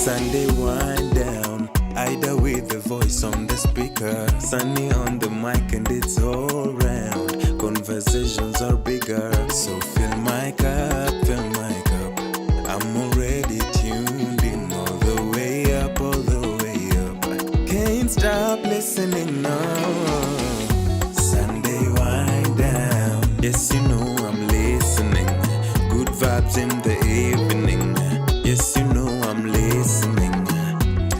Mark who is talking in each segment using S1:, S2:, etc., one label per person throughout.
S1: Sunday wind down, Ida with the voice on the speaker, Sunny on the mic and it's all round. Conversations are bigger, so fill my cup, fill my cup. I'm already tuned in all the way up, all the way up. Can't stop listening now. Sunday wind down, yes you know I'm listening. Good vibes in the evening, yes you know I'm listening.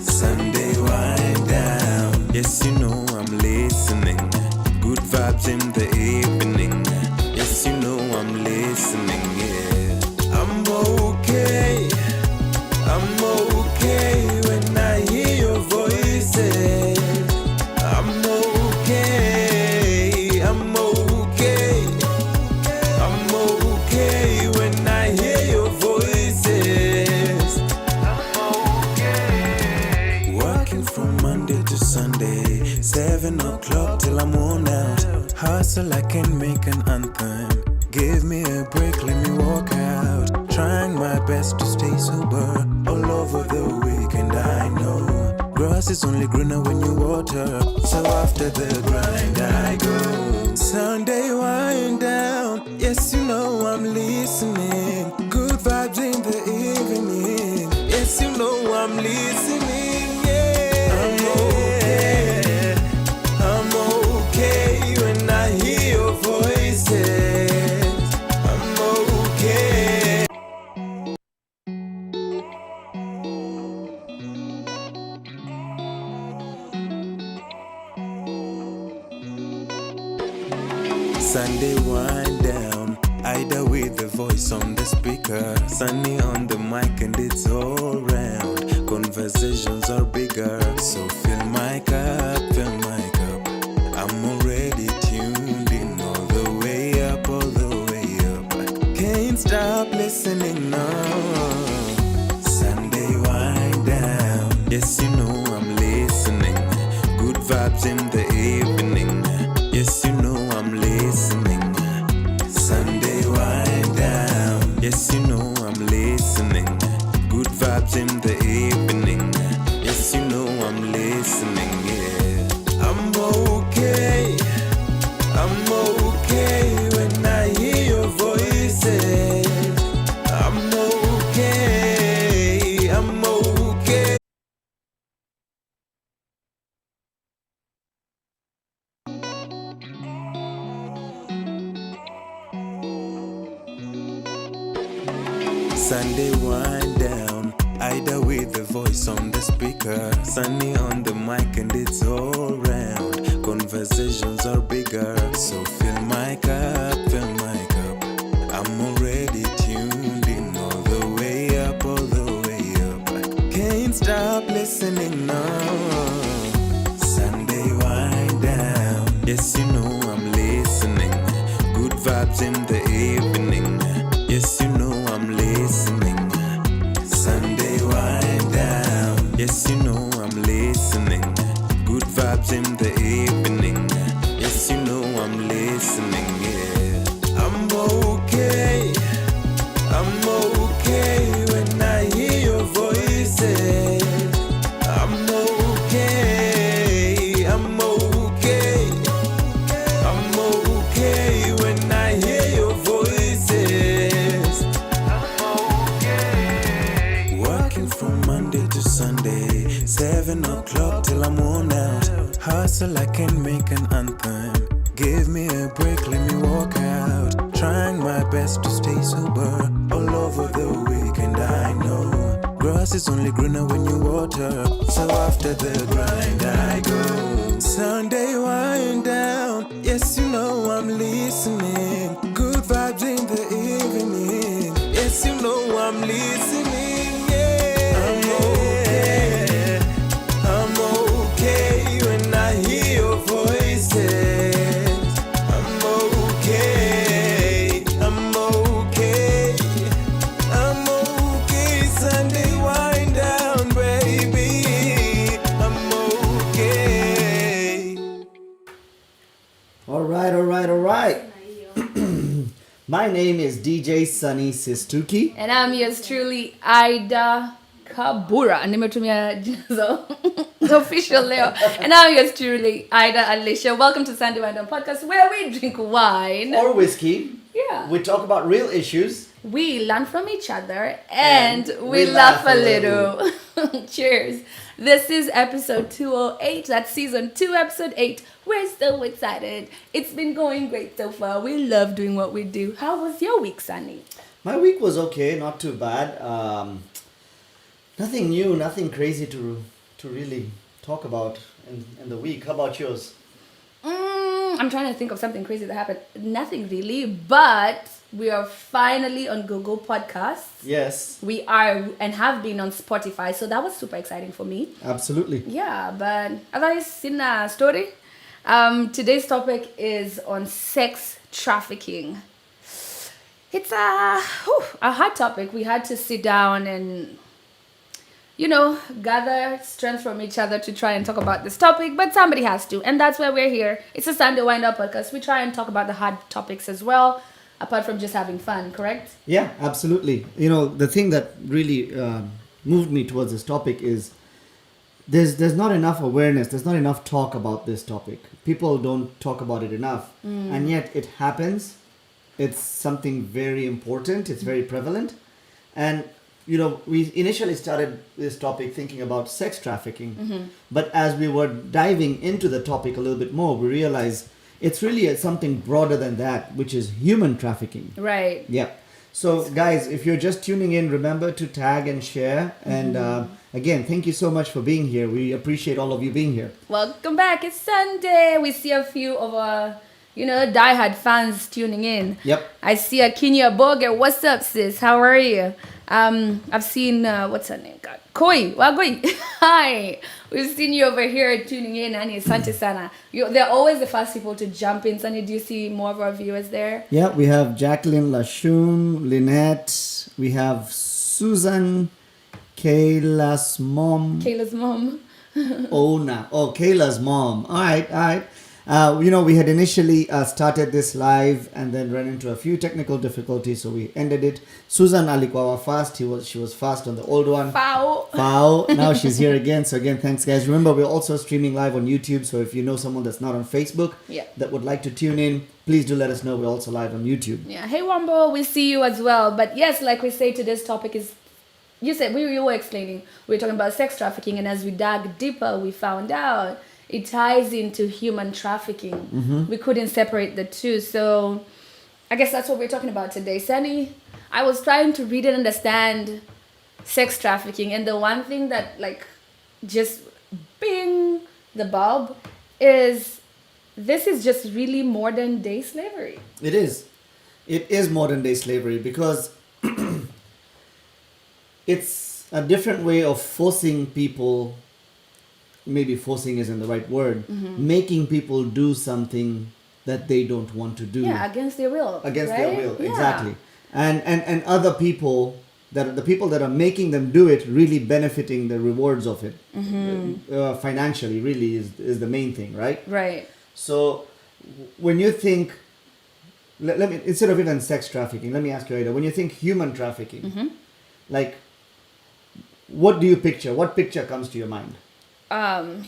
S1: Sunday wind down, yes you know I'm listening. Good vibes in the evening, yes you know I'm listening, yeah. I'm okay when I hear your voices. I'm okay when I hear your voices. Working from Monday to Sunday, 7 o'clock till I'm worn out. Hustle, I can make an anthem. Give me a break, let me walk out. Trying my best to stay sober all over the weekend, I know. Grass is only greener when you water, so after the grind I go. Sunday wind down, yes you know I'm listening. Good vibes in the evening, yes you know I'm listening, yeah. I'm okay when I hear your voices. I'm okay. Sunday wind down, Ida with the voice on the speaker, Sunny on the mic and it's all round. Conversations are bigger, so fill my cup, fill my cup. I'm already tuned in all the way up, all the way up. Can't stop listening now. Sunday wind down, yes you know I'm listening. Good vibes in the evening, yes you know I'm listening. Sunday wind down, yes you know I'm listening. Good vibes in the evening, yes you know I'm listening, yeah. I'm okay when I hear your voices. I'm okay. Sunday wind down, Ida with the voice on the speaker, Sunny on the mic and it's all round. Conversations are bigger, so fill my cup, fill my cup. I'm already tuned in all the way up, all the way up. Can't stop listening now. Sunday wind down, yes you know I'm listening. Good vibes in the evening, yes you know I'm listening. Sunday wind down, yes you know I'm listening. Good vibes in the evening, yes you know I'm listening, yeah. I'm okay when I hear your voices. I'm okay when I hear your voices. Working from Monday to Sunday, 7 o'clock till I'm worn out. Hustle, I can make an anthem. Give me a break, let me walk out. Trying my best to stay sober all over the weekend, I know. Grass is only greener when you water, so after the grind I go. Sunday wind down, yes you know I'm listening. Good vibes in the evening, yes you know I'm listening, yeah. I'm okay when I hear your voices. I'm okay. Sunday wind down, baby. I'm okay.
S2: All right. My name is DJ Sunny Sistuki.
S3: And I'm yours truly, Ida.
S2: Kabura. Nimetumia so official leo. And now yours truly, Ida Alicia. Welcome to Sandy Wine Down Podcast, where we drink wine.
S3: Or whiskey.
S2: Yeah.
S3: We talk about real issues.
S2: We learn from each other and we laugh a little. Cheers. This is episode 208. That's season 2, episode 8. We're so excited. It's been going great so far. We love doing what we do. How was your week, Sunny?
S3: My week was okay, not too bad. Nothing new, nothing crazy to really talk about in the week. How about yours?
S2: I'm trying to think of something crazy that happened. Nothing really, but we are finally on Google Podcasts.
S3: Yes.
S2: We are and have been on Spotify, so that was super exciting for me.
S3: Absolutely.
S2: Yeah, but otherwise, in a story, today's topic is on sex trafficking. It's a hard topic. We had to sit down and, gather strength from each other to try and talk about this topic, but somebody has to, and that's why we're here. It's a Sunday Wind Up podcast. We try and talk about the hard topics as well, apart from just having fun, correct?
S3: Yeah, absolutely. The thing that really moved me towards this topic is there's not enough awareness, there's not enough talk about this topic. People don't talk about it enough, and yet it happens. It's something very important, it's very prevalent, and we initially started this topic thinking about sex trafficking, but as we were diving into the topic a little bit more, we realized it's really something broader than that, which is human trafficking.
S2: Right.
S3: Yeah. So guys, if you're just tuning in, remember to tag and share. And again, thank you so much for being here. We appreciate all of you being here.
S2: Welcome back. It's Sunday. We see a few of our diehard fans tuning in.
S3: Yep.
S2: I see a Kenya Boger. What's up, sis? How are you? I've seen, what's her name? God. Koi. Wagoi. Hi. We've seen you over here tuning in. Ani, Asante sana. They're always the first people to jump in. Sunny, do you see more of our viewers there?
S3: Yeah, we have Jacqueline Lashun, Lynette. We have Susan, Kayla's mom.
S2: Kayla's mom.
S3: Kayla's mom. All right. We had initially started this live and then ran into a few technical difficulties, so we ended it. Susan alikuwa fast. She was fast on the old one. Foul. Now she's here again. So again, thanks guys. Remember, we're also streaming live on YouTube. So if you know someone that's not on Facebook that would like to tune in, please do let us know. We're also live on YouTube.
S2: Yeah. Hey Wombo, we see you as well. But yes, like we say, today's topic is, you said we were explaining. We were talking about sex trafficking, and as we dug deeper, we found out it ties into human trafficking. We couldn't separate the two. So I guess that's what we're talking about today. Sunny, I was trying to read and understand sex trafficking. And the one thing that just bing the bulb is this is just really modern day slavery.
S3: It is. It is modern day slavery because it's a different way of forcing people. Maybe forcing isn't the right word. Making people do something that they don't want to do.
S2: Yeah, against their will.
S3: Against
S2: right?
S3: their will,
S2: yeah.
S3: exactly. And other people, the people that are making them do it, really benefiting the rewards of it. Financially, really is the main thing, right?
S2: Right.
S3: So when you think, let me, instead of even sex trafficking, let me ask you, Ida, when you think human trafficking, what do you picture? What picture comes to your mind?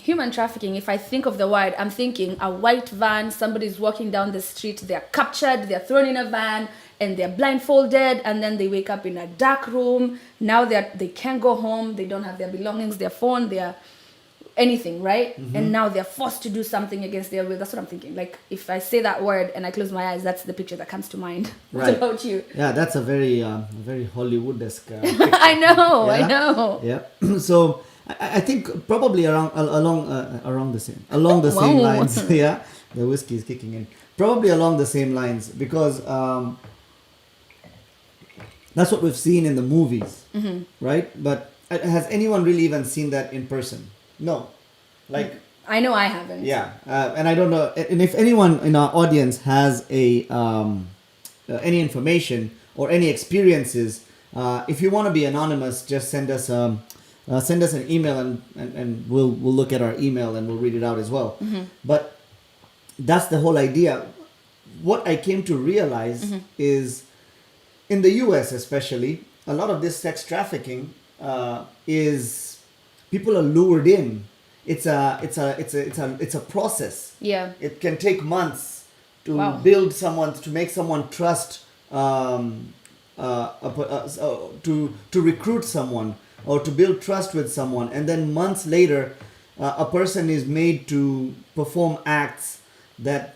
S2: Human trafficking, if I think of the word, I'm thinking a white van, somebody's walking down the street, they're captured, they're thrown in a van, and they're blindfolded, and then they wake up in a dark room. Now they can't go home, they don't have their belongings, their phone, their anything, right? And now they're forced to do something against their will. That's what I'm thinking. Like, if I say that word and I close my eyes, that's the picture that comes to mind.
S3: Right.
S2: What about you?
S3: Yeah, that's a very Hollywood-esque
S2: I know.
S3: Yeah. So I think probably along the same lines. Yeah, the whiskey is kicking in. Probably along the same lines because that's what we've seen in the movies, right? But has anyone really even seen that in person? No.
S2: I know I haven't.
S3: Yeah, and I don't know. And if anyone in our audience has any information or any experiences, if you want to be anonymous, just send us an email and we'll look at our email and we'll read it out as well. But that's the whole idea. What I came to realize is in the US especially, a lot of this sex trafficking is people are lured in. It's a process.
S2: Yeah.
S3: It can take months to
S2: Wow.
S3: build someone, to make someone trust, to recruit someone or to build trust with someone, and then months later, a person is made to perform acts that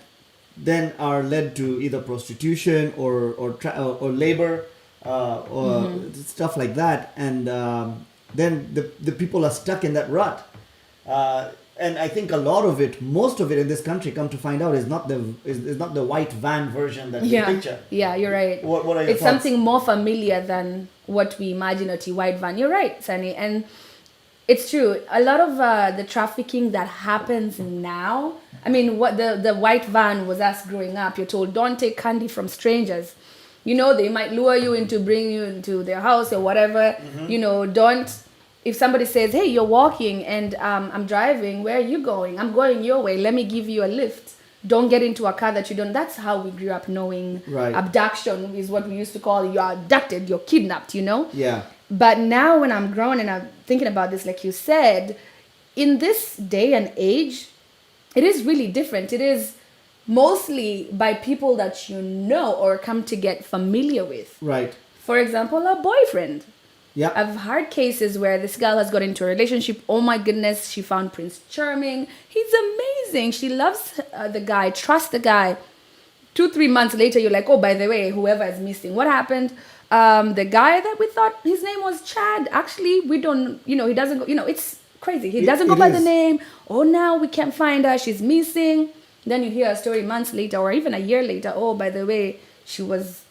S3: then are led to either prostitution or labor, or stuff like that, and then the people are stuck in that rut. And I think a lot of it, most of it in this country, come to find out, is not the white van version that we picture.
S2: Yeah, you're right.
S3: What are your
S2: it's
S3: thoughts?
S2: something more familiar than what we imagine at a white van. You're right, Sunny. And it's true. A lot of the trafficking that happens now, I mean, what the white van was us growing up. You're told, don't take candy from strangers. You know, they might lure you into bring you into their house or whatever. You know, don't. If somebody says, hey, you're walking and I'm driving, where are you going? I'm going your way. Let me give you a lift. Don't get into a car that you don't. That's how we grew up knowing.
S3: Right.
S2: Abduction is what we used to call, you're abducted, you're kidnapped, you know?
S3: Yeah.
S2: But now when I'm grown and I'm thinking about this, like you said, in this day and age, it is really different. It is mostly by people that you know or come to get familiar with.
S3: Right.
S2: For example, a boyfriend.
S3: Yeah.
S2: I've heard cases where this girl has got into a relationship. Oh my goodness, she found Prince Charming. He's amazing. She loves the guy, trusts the guy. 2-3 months later, you're like, oh, by the way, whoever is missing. What happened? The guy that we thought his name was Chad, actually, we don't, he doesn't go, it's crazy. He doesn't go by the name. Oh, now we can't find her. She's missing. Then you hear a story months later or even a year later. Oh, by the way, she was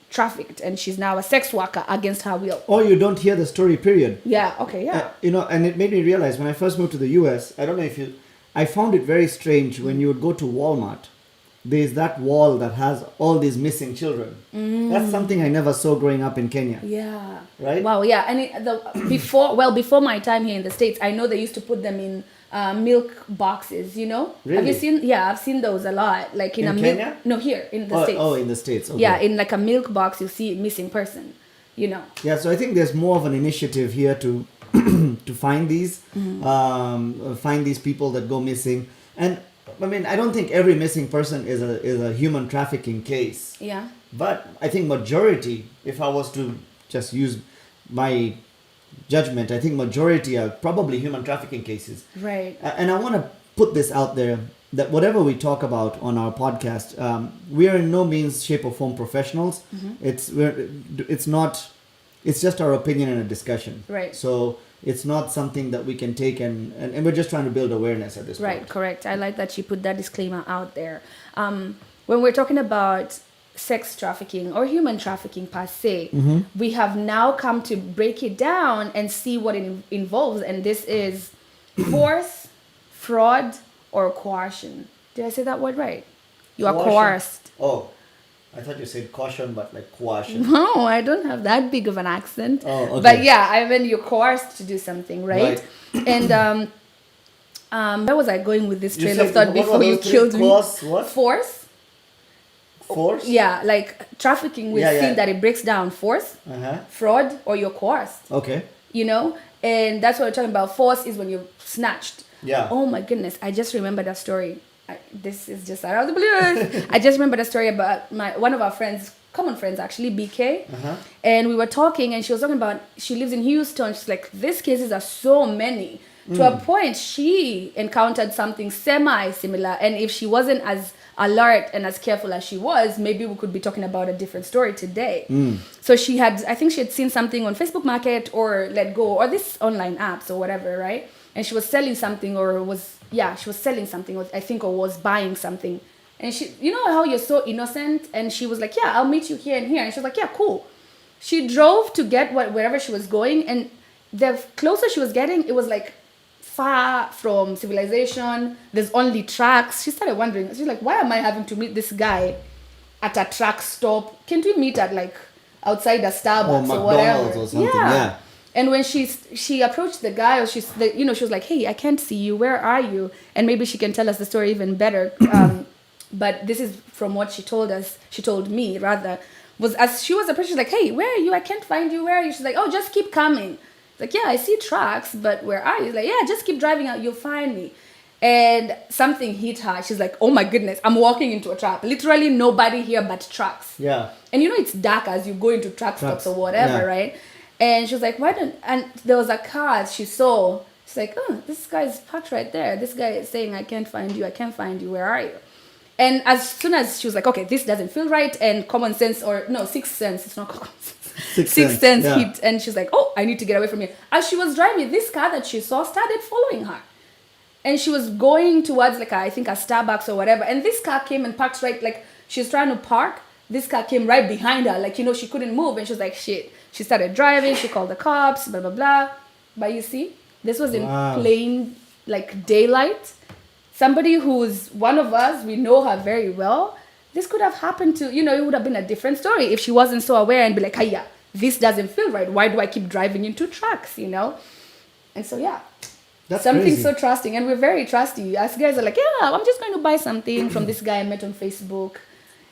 S2: trafficked and she's now a sex worker against her will.
S3: Or you don't hear the story, period.
S2: Yeah, okay, yeah.
S3: And it made me realize when I first moved to the US, I don't know if I found it very strange when you would go to Walmart. There's that wall that has all these missing children. That's something I never saw growing up in Kenya.
S2: Yeah.
S3: Right?
S2: Wow, yeah. And before my time here in the States, I know they used to put them in milk boxes, Have
S3: Really?
S2: you seen? Yeah, I've seen those a lot. Like in
S3: In
S2: a
S3: Kenya?
S2: No, here in the States.
S3: Oh, in the States. Okay.
S2: Yeah, in like a milk box, you see a missing person,
S3: Yeah, so I think there's more of an initiative here to to find these people that go missing. And I mean, I don't think every missing person is a human trafficking case.
S2: Yeah.
S3: But I think majority, if I was to just use my judgment, I think majority are probably human trafficking cases.
S2: Right.
S3: And I want to put this out there that whatever we talk about on our podcast, we are in no means, shape, or form professionals. It's just our opinion and a discussion.
S2: Right.
S3: So it's not something that we can take and we're just trying to build awareness at this point.
S2: Right, correct. I like that you put that disclaimer out there. When we're talking about sex trafficking or human trafficking per se, we have now come to break it down and see what it involves. And this is force, fraud, or coercion. Did I say that word right? You are coerced.
S3: Oh, I thought you said caution, but like coercion.
S2: No, I don't have that big of an accent.
S3: Oh, okay.
S2: But yeah, I mean, you're coerced to do something, right? And where was I going with this train of thought before you killed me?
S3: What?
S2: Force?
S3: Force?
S2: Yeah, like trafficking, we've seen that it breaks down force, fraud, or you're coerced.
S3: Okay.
S2: And that's what we're talking about. Force is when you're snatched.
S3: Yeah.
S2: Oh my goodness, I just remembered that story. This is just out of the blue. I just remembered a story about one of our friends, common friends actually, BK. And we were talking and she was talking about, she lives in Houston. She's like, these cases are so many. To a point, she encountered something semi-similar. And if she wasn't as alert and as careful as she was, maybe we could be talking about a different story today. So I think she had seen something on Facebook Market or Let Go or this online apps or whatever, right? And she was selling something or was buying something. And she, how you're so innocent? And she was like, yeah, I'll meet you here and here. And she was like, yeah, cool. She drove to get wherever she was going. And the closer she was getting, it was like far from civilization. There's only trucks. She started wondering. She's like, why am I having to meet this guy at a truck stop? Can't we meet at like outside a Starbucks or whatever?
S3: McDonald's or something, yeah.
S2: And when she approached the guy, or she was like, hey, I can't see you. Where are you? And maybe she can tell us the story even better. But this is from what she told me rather, was as she was approaching, she's like, hey, where are you? I can't find you. Where are you? She's like, oh, just keep coming. Like, yeah, I see trucks, but where are you? He's like, yeah, just keep driving out, you'll find me. And something hit her. She's like, oh my goodness, I'm walking into a trap. Literally nobody here but trucks.
S3: Yeah.
S2: And you know it's dark as you go into truck stops or whatever,
S3: yeah.
S2: right? And she was like, and there was a car she saw. She's like, oh, this guy's parked right there. This guy is saying, I can't find you, where are you? And as soon as she was like, okay, this doesn't feel right, and common sense, or no, sixth sense, it's not common sense. Sixth sense
S3: yeah.
S2: hit, and she's like, oh, I need to get away from here. As she was driving, this car that she saw started following her. And she was going towards, like, I think a Starbucks or whatever. And this car came and parked right, like, she was trying to park. This car came right behind her. Like, you know, she couldn't move. And she was like, shit. She started driving. She called the cops, blah, blah, blah. But you see, this was in plain, like, daylight. Somebody who's one of us, we know her very well. This could have happened to, you know, it would have been a different story if she wasn't so aware and be like, hey, yeah, this doesn't feel right. Why do I keep driving into trucks, you know? And so, yeah.
S3: That's
S2: something
S3: crazy.
S2: so trusting, and we're very trusty. Us guys are like, yeah, I'm just going to buy something from this guy I met on Facebook.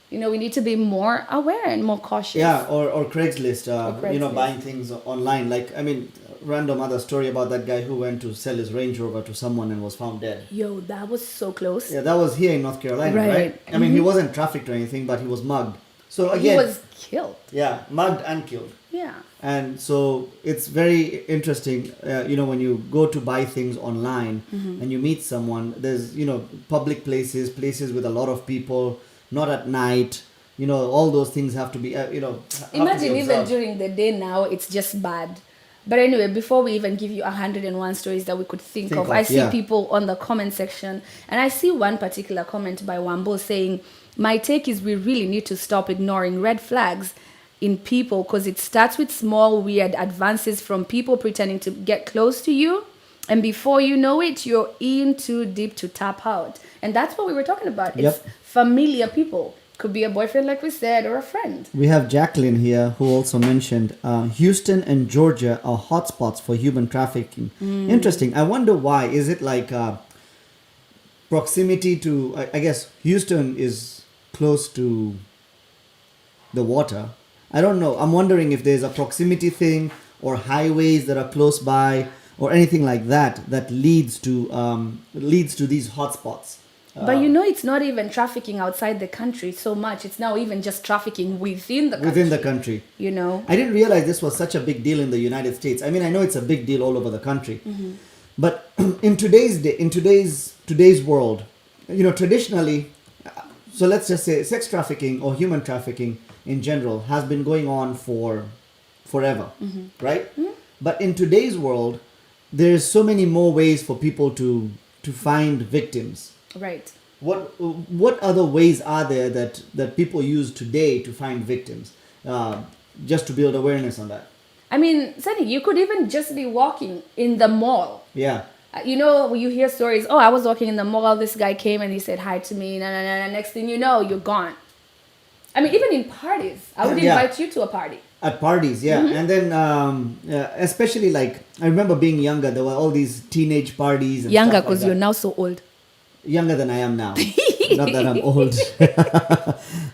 S2: You know, we need to be more aware and more cautious.
S3: Yeah, or Craigslist, you know,
S2: Craigslist.
S3: buying things online. Like, I mean, random other story about that guy who went to sell his Range Rover to someone and was found dead.
S2: Yo, that was so close.
S3: Yeah, that was here in North Carolina, right? I mean, he wasn't trafficked or anything, but he was mugged. So again,
S2: He was killed.
S3: yeah, mugged and killed.
S2: Yeah.
S3: And so it's very interesting, you know, when you go to buy things online and you meet someone, there's, you know, public places with a lot of people, not at night, you know, all those things have to be, you know, have to be
S2: Imagine even
S3: observed.
S2: during the day now, it's just bad. But anyway, before we even give you 101 stories that we could think of, I see
S3: yeah.
S2: people on the comment section, and I see one particular comment by Wambo saying, my take is we really need to stop ignoring red flags in people, because it starts with small weird advances from people pretending to get close to you, and before you know it, you're in too deep to tap out. And that's what we were talking about. It's
S3: Yep.
S2: familiar people. Could be a boyfriend, like we said, or a friend.
S3: We have Jacqueline here who also mentioned Houston and Georgia are hotspots for human trafficking. Interesting. I wonder why. Is it like proximity to, I guess Houston is close to the water. I don't know. I'm wondering if there's a proximity thing or highways that are close by or anything like that that leads to these hotspots.
S2: But you know, it's not even trafficking outside the country so much. It's now even just trafficking within the country.
S3: Within the country.
S2: You know?
S3: I didn't realize this was such a big deal in the United States. I mean, I know it's a big deal all over the country. But in today's world, you know, traditionally, so let's just say sex trafficking or human trafficking in general has been going on for forever, right? But in today's world, there's so many more ways for people to find victims.
S2: Right.
S3: What other ways are there that people use today to find victims? Just to build awareness on that.
S2: I mean, Sunny, you could even just be walking in the mall.
S3: Yeah.
S2: You know, you hear stories, oh, I was walking in the mall, this guy came and he said hi to me, next thing you know, you're gone. I mean, even in parties, I would invite you to a party.
S3: At parties, yeah. And then, especially like, I remember being younger, there were all these teenage parties. And
S2: Younger,
S3: stuff like
S2: because
S3: that.
S2: you're now so old.
S3: Younger than I am now. Not that I'm old.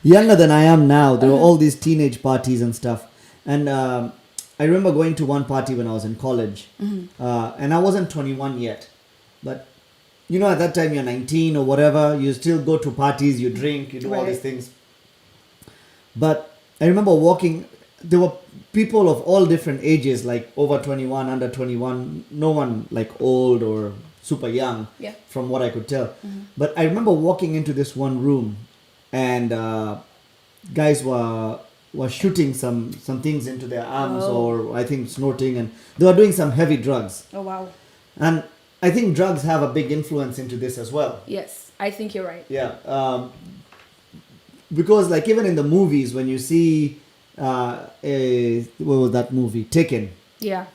S3: Younger than I am now. There were all these teenage parties and stuff. And I remember going to one party when I was in college. And I wasn't 21 yet. But, you know, at that time you're 19 or whatever. You still go to parties, you drink, you do all these things. But I remember walking, there were people of all different ages, like over 21, under 21, no one like old or super young, from what I could tell. But I remember walking into this one room and guys were shooting some things into their arms or I think snorting, and they were doing some heavy drugs.
S2: Oh, wow.
S3: And I think drugs have a big influence into this as well.
S2: Yes, I think you're right.
S3: Yeah. Because like even in the movies, when you see what was that movie, Taken?
S2: Yeah.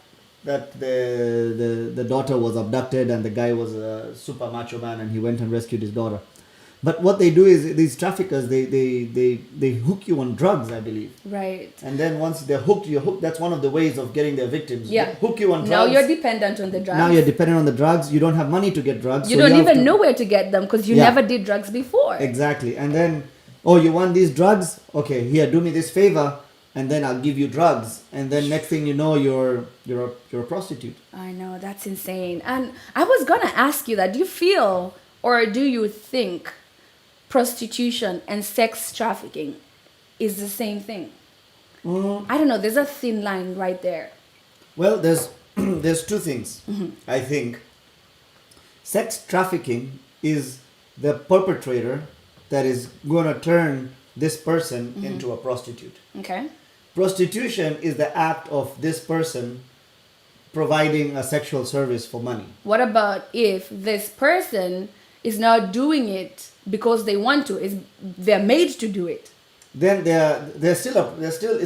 S3: That the daughter was abducted and the guy was a super macho man and he went and rescued his daughter. But what they do is these traffickers they hook you on drugs, I believe.
S2: Right.
S3: And then once they're hooked, you're hooked. That's one of the ways of getting their victims.
S2: Yeah.
S3: They hook you on drugs.
S2: Now you're dependent on the drugs.
S3: Now you're dependent on the drugs. You don't have money to get drugs.
S2: You
S3: so
S2: don't
S3: have
S2: even
S3: to-
S2: know where to get them because you never did drugs before.
S3: Exactly. And then, oh, you want these drugs? Okay, here, do me this favor. and then I'll give you drugs, and then next thing you know, you're a prostitute.
S2: I know, that's insane. And I was gonna ask you that. Do you feel or do you think prostitution and sex trafficking is the same thing? I don't know. There's a thin line right there.
S3: Well, there's there's two things. I think sex trafficking is the perpetrator that is going to turn this person into a prostitute.
S2: Okay.
S3: Prostitution is the act of this person providing a sexual service for money.
S2: What about if this person is not doing it because they want to? They're made to do it,
S3: Then it's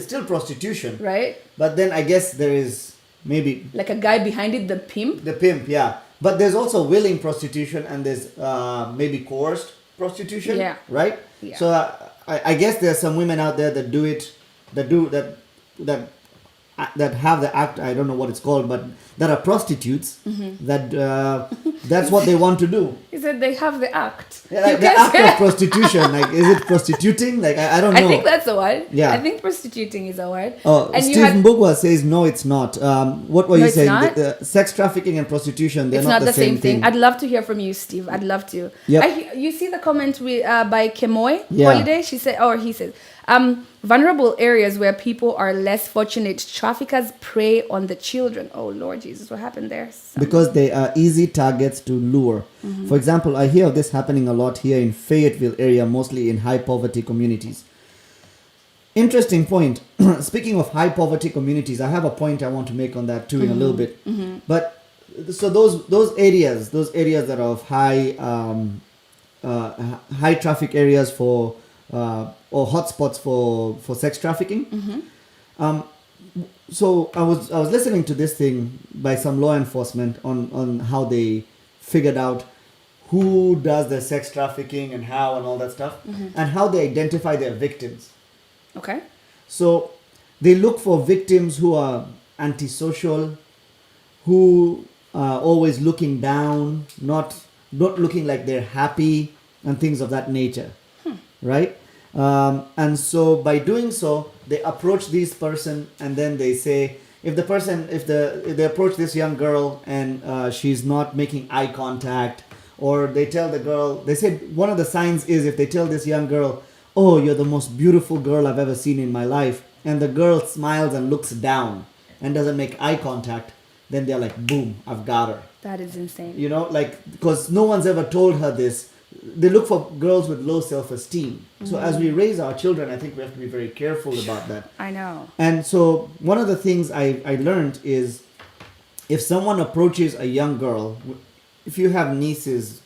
S3: still prostitution,
S2: right?
S3: but then I guess there is maybe
S2: Like a guy behind it, the pimp.
S3: the pimp, yeah. But there's also willing prostitution, and there's maybe coerced prostitution,
S2: Yeah.
S3: right?
S2: Yeah.
S3: So I guess there's some women out there that do it, that have the act. I don't know what it's called, but that are prostitutes. That that's what they want to do.
S2: He said they have the act.
S3: Yeah, like the act of prostitution. Like, is it prostituting? Like, I don't know.
S2: I think that's a word.
S3: Yeah.
S2: I think prostituting is a word.
S3: Oh,
S2: And you
S3: Stephen
S2: had-
S3: Bugwa says no, it's not. What were
S2: No,
S3: you
S2: it's
S3: saying?
S2: not?
S3: The sex trafficking and prostitution, they're
S2: It's
S3: not the same thing.
S2: I'd love to hear from you, Steve. I'd love to.
S3: Yep.
S2: You see the comment by Kemoy
S3: Yeah.
S2: Holiday? She said, or he said, vulnerable areas where people are less fortunate, traffickers prey on the children. Oh, Lord Jesus, what happened there?
S3: Because they are easy targets to lure. For example, I hear of this happening a lot here in Fayetteville area, mostly in high poverty communities. Interesting point. Speaking of high poverty communities, I have a point I want to make on that too in a little bit. But so those areas that are of high high traffic areas for or hotspots for sex trafficking. So I was listening to this thing by some law enforcement on how they figured out who does the sex trafficking and how and all that stuff, and how they identify their victims.
S2: Okay.
S3: So they look for victims who are antisocial, who are always looking down, not looking like they're happy, and things of that nature, right? And so by doing so, they approach this person, and then they say, if they approach this young girl and she's not making eye contact, or they tell the girl, they say one of the signs is if they tell this young girl, oh, you're the most beautiful girl I've ever seen in my life, and the girl smiles and looks down and doesn't make eye contact, then they're like, boom, I've got her.
S2: That is insane.
S3: You know, like, because no one's ever told her this. They look for girls with low self-esteem. So as we raise our children, I think we have to be very careful about that.
S2: I know.
S3: And so one of the things I learned is if someone approaches a young girl, if you have nieces,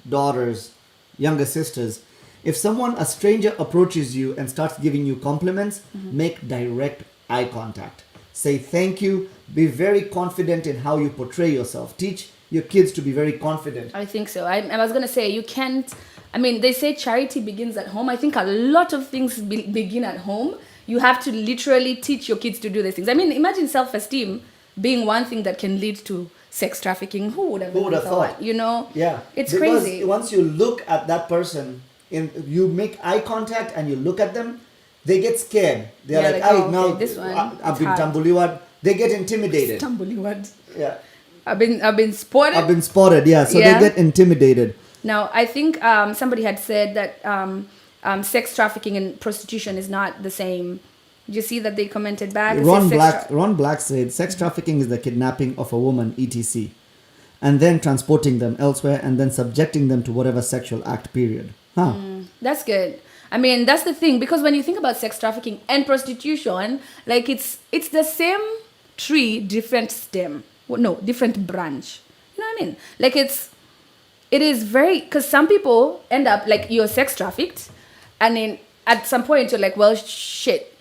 S3: daughters, younger sisters, if a stranger approaches you and starts giving you compliments, make direct eye contact. Say thank you. Be very confident in how you portray yourself. Teach your kids to be very confident.
S2: I think so. I was going to say, you can't, I mean, they say charity begins at home. I think a lot of things begin at home. You have to literally teach your kids to do these things. I mean, imagine self-esteem being one thing that can lead to sex trafficking. Who would have thought? You know?
S3: Yeah.
S2: It's
S3: because
S2: crazy.
S3: Once you look at that person, you make eye contact and you look at them, they get scared. They're like,
S2: oh,
S3: now
S2: okay, this one,
S3: I've been tambuliwad. They get intimidated.
S2: Tambuliwad.
S3: Yeah.
S2: I've been spotted.
S3: I've been spotted, yeah. So
S2: Yeah.
S3: they get intimidated.
S2: Now, I think somebody had said that sex trafficking and prostitution is not the same. Did you see that they commented back? It says
S3: Ron Black said, sex trafficking is the kidnapping of a woman, etc., and then transporting them elsewhere and then subjecting them to whatever sexual act, period. Huh.
S2: That's good. I mean, that's the thing, because when you think about sex trafficking and prostitution, like it's the same tree, different stem. Well, no, different branch. You know what I mean? Like it is very, because some people end up like you're sex trafficked, and then at some point you're like, well, shit,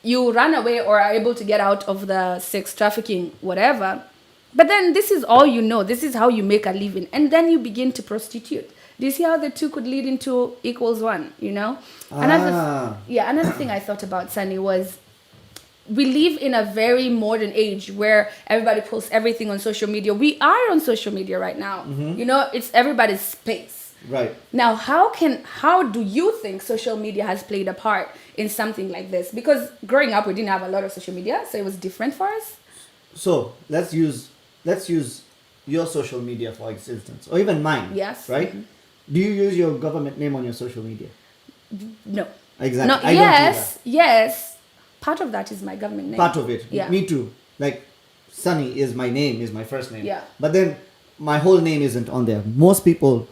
S2: you run away or are able to get out of the sex trafficking, whatever. But then this is all you know. This is how you make a living, and then you begin to prostitute. Do you see how the two could lead into equals one? You know. Another thing I thought about, Sunny, was we live in a very modern age where everybody posts everything on social media. We are on social media right now. You know, it's everybody's space.
S3: Right.
S2: Now, how do you think social media has played a part in something like this? Because growing up, we didn't have a lot of social media, so it was different for us.
S3: So let's use your social media for instance, or even mine.
S2: Yes.
S3: Right. Do you use your government name on your social media?
S2: No.
S3: Exactly.
S2: No.
S3: I don't do
S2: Yes. Yes. Part of that is my government name.
S3: Part of it.
S2: Yeah.
S3: Me too. Like Sunny is my name, is my first name.
S2: Yeah.
S3: But then my whole name isn't on there. Most people,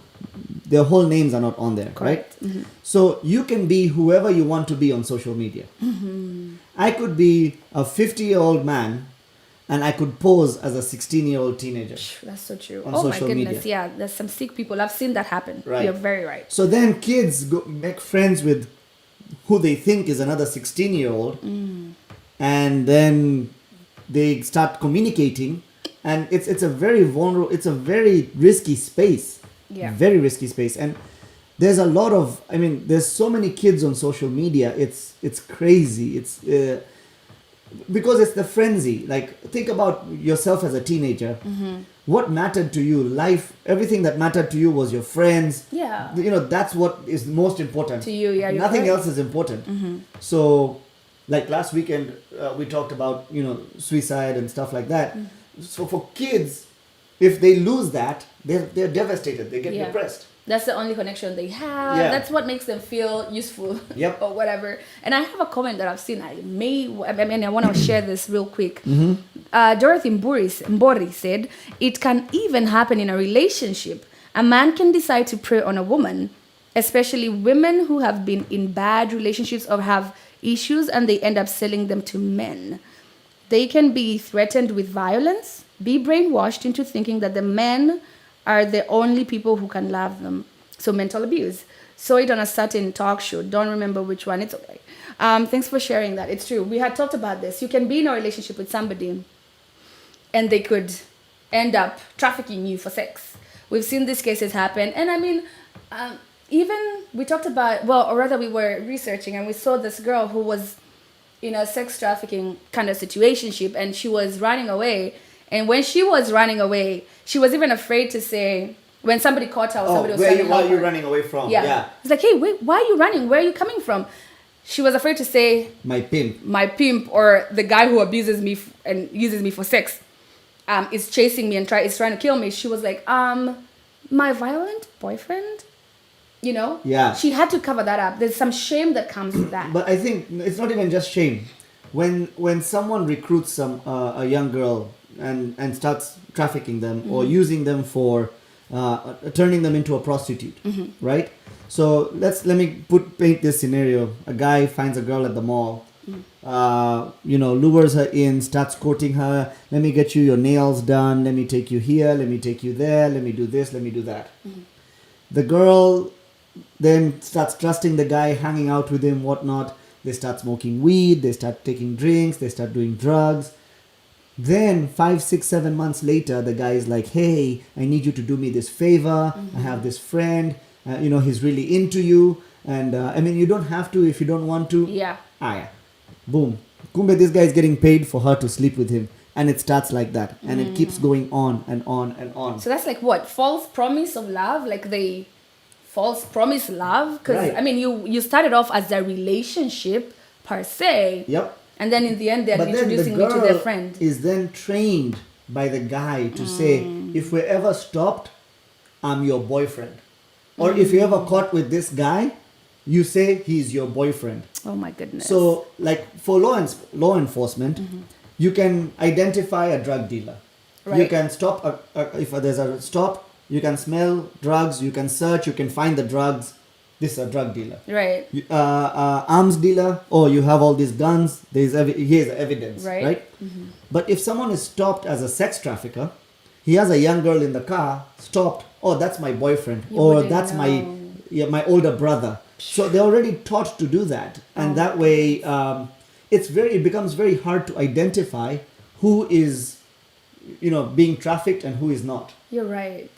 S3: their whole names are not on there,
S2: Correct.
S3: right? So you can be whoever you want to be on social media. I could be a 50-year-old man and I could pose as a 16-year-old teenager.
S2: That's so true.
S3: On
S2: Oh my
S3: social
S2: goodness.
S3: media.
S2: Yeah. There's some sick people. I've seen that happen.
S3: Right.
S2: You're very right.
S3: So then kids make friends with who they think is another 16-year-old, and then they start communicating, and it's a very vulnerable, it's a very risky space.
S2: Yeah.
S3: Very risky space. And there's a lot of, I mean, there's so many kids on social media. It's crazy. It's because it's the frenzy. Like, think about yourself as a teenager. What mattered to you? Life, everything that mattered to you was your friends.
S2: Yeah.
S3: You know, that's what is most important
S2: To you, yeah, you're
S3: Nothing
S2: right.
S3: else is important. So, like last weekend, we talked about, you know, suicide and stuff like that. So for kids, if they lose that, they're devastated. They get
S2: Yeah.
S3: depressed.
S2: That's the only connection they have.
S3: Yeah.
S2: That's what makes them feel useful.
S3: Yep.
S2: Or whatever. And I have a comment that I've seen. I want to share this real quick. Dorothy Mbori said, it can even happen in a relationship. A man can decide to prey on a woman, especially women who have been in bad relationships or have issues, and they end up selling them to men. They can be threatened with violence, be brainwashed into thinking that the men are the only people who can love them. So mental abuse. Saw it on a certain talk show. Don't remember which one. It's okay. Thanks for sharing that. It's true. We had talked about this. You can be in a relationship with somebody and they could end up trafficking you for sex. We've seen these cases happen. And I mean, even we talked about, well, or rather we were researching and we saw this girl who was in a sex trafficking kind of situationship and she was running away. And when she was running away, she was even afraid to say, when somebody caught her or somebody was trying to
S3: where
S2: help
S3: are you
S2: her.
S3: running away from?
S2: Yeah. It's like, hey, wait, why are you running? Where are you coming from? She was afraid to say,
S3: My pimp.
S2: my pimp or the guy who abuses me and uses me for sex is chasing me and is trying to kill me. She was like, my violent boyfriend, you know?
S3: Yeah.
S2: She had to cover that up. There's some shame that comes with that.
S3: But I think it's not even just shame. When someone recruits a young girl and starts trafficking them or using them for turning them into a prostitute, right? So let me paint this scenario. A guy finds a girl at the mall, lures her in, starts courting her. Let me get you your nails done. Let me take you here. Let me take you there. Let me do this. Let me do that. The girl then starts trusting the guy, hanging out with him, whatnot. They start smoking weed. They start taking drinks. They start doing drugs. Then 5, 6, 7 months later, the guy is like, hey, I need you to do me this favor. I have this friend, he's really into you. And you don't have to if you don't want to.
S2: Yeah.
S3: Yeah. Boom. Kumbe, this guy is getting paid for her to sleep with him. And it starts like that. And it keeps going on and on and on.
S2: So that's like what? False promise of love? Like they false promise love? Because,
S3: Right.
S2: you started off as a relationship per se.
S3: Yep.
S2: And then in the end, they're
S3: But then the
S2: introducing you to
S3: girl
S2: their friend.
S3: is then trained by the guy to say, if we're ever stopped, I'm your boyfriend. Or if you're ever caught with this guy, you say he's your boyfriend.
S2: Oh my goodness.
S3: So, like for law enforcement, you can identify a drug dealer. You
S2: Right.
S3: can stop if there's a stop. You can smell drugs. You can search. You can find the drugs. This is a drug dealer.
S2: Right.
S3: Arms dealer. Oh, you have all these guns. Here's evidence.
S2: Right.
S3: But if someone is stopped as a sex trafficker, he has a young girl in the car. Stopped. Oh, that's my boyfriend.
S2: You
S3: Or
S2: wouldn't
S3: that's
S2: know.
S3: my older brother. So they're already taught to do that, and that way, it becomes very hard to identify who is, being trafficked and who is not.
S2: You're right.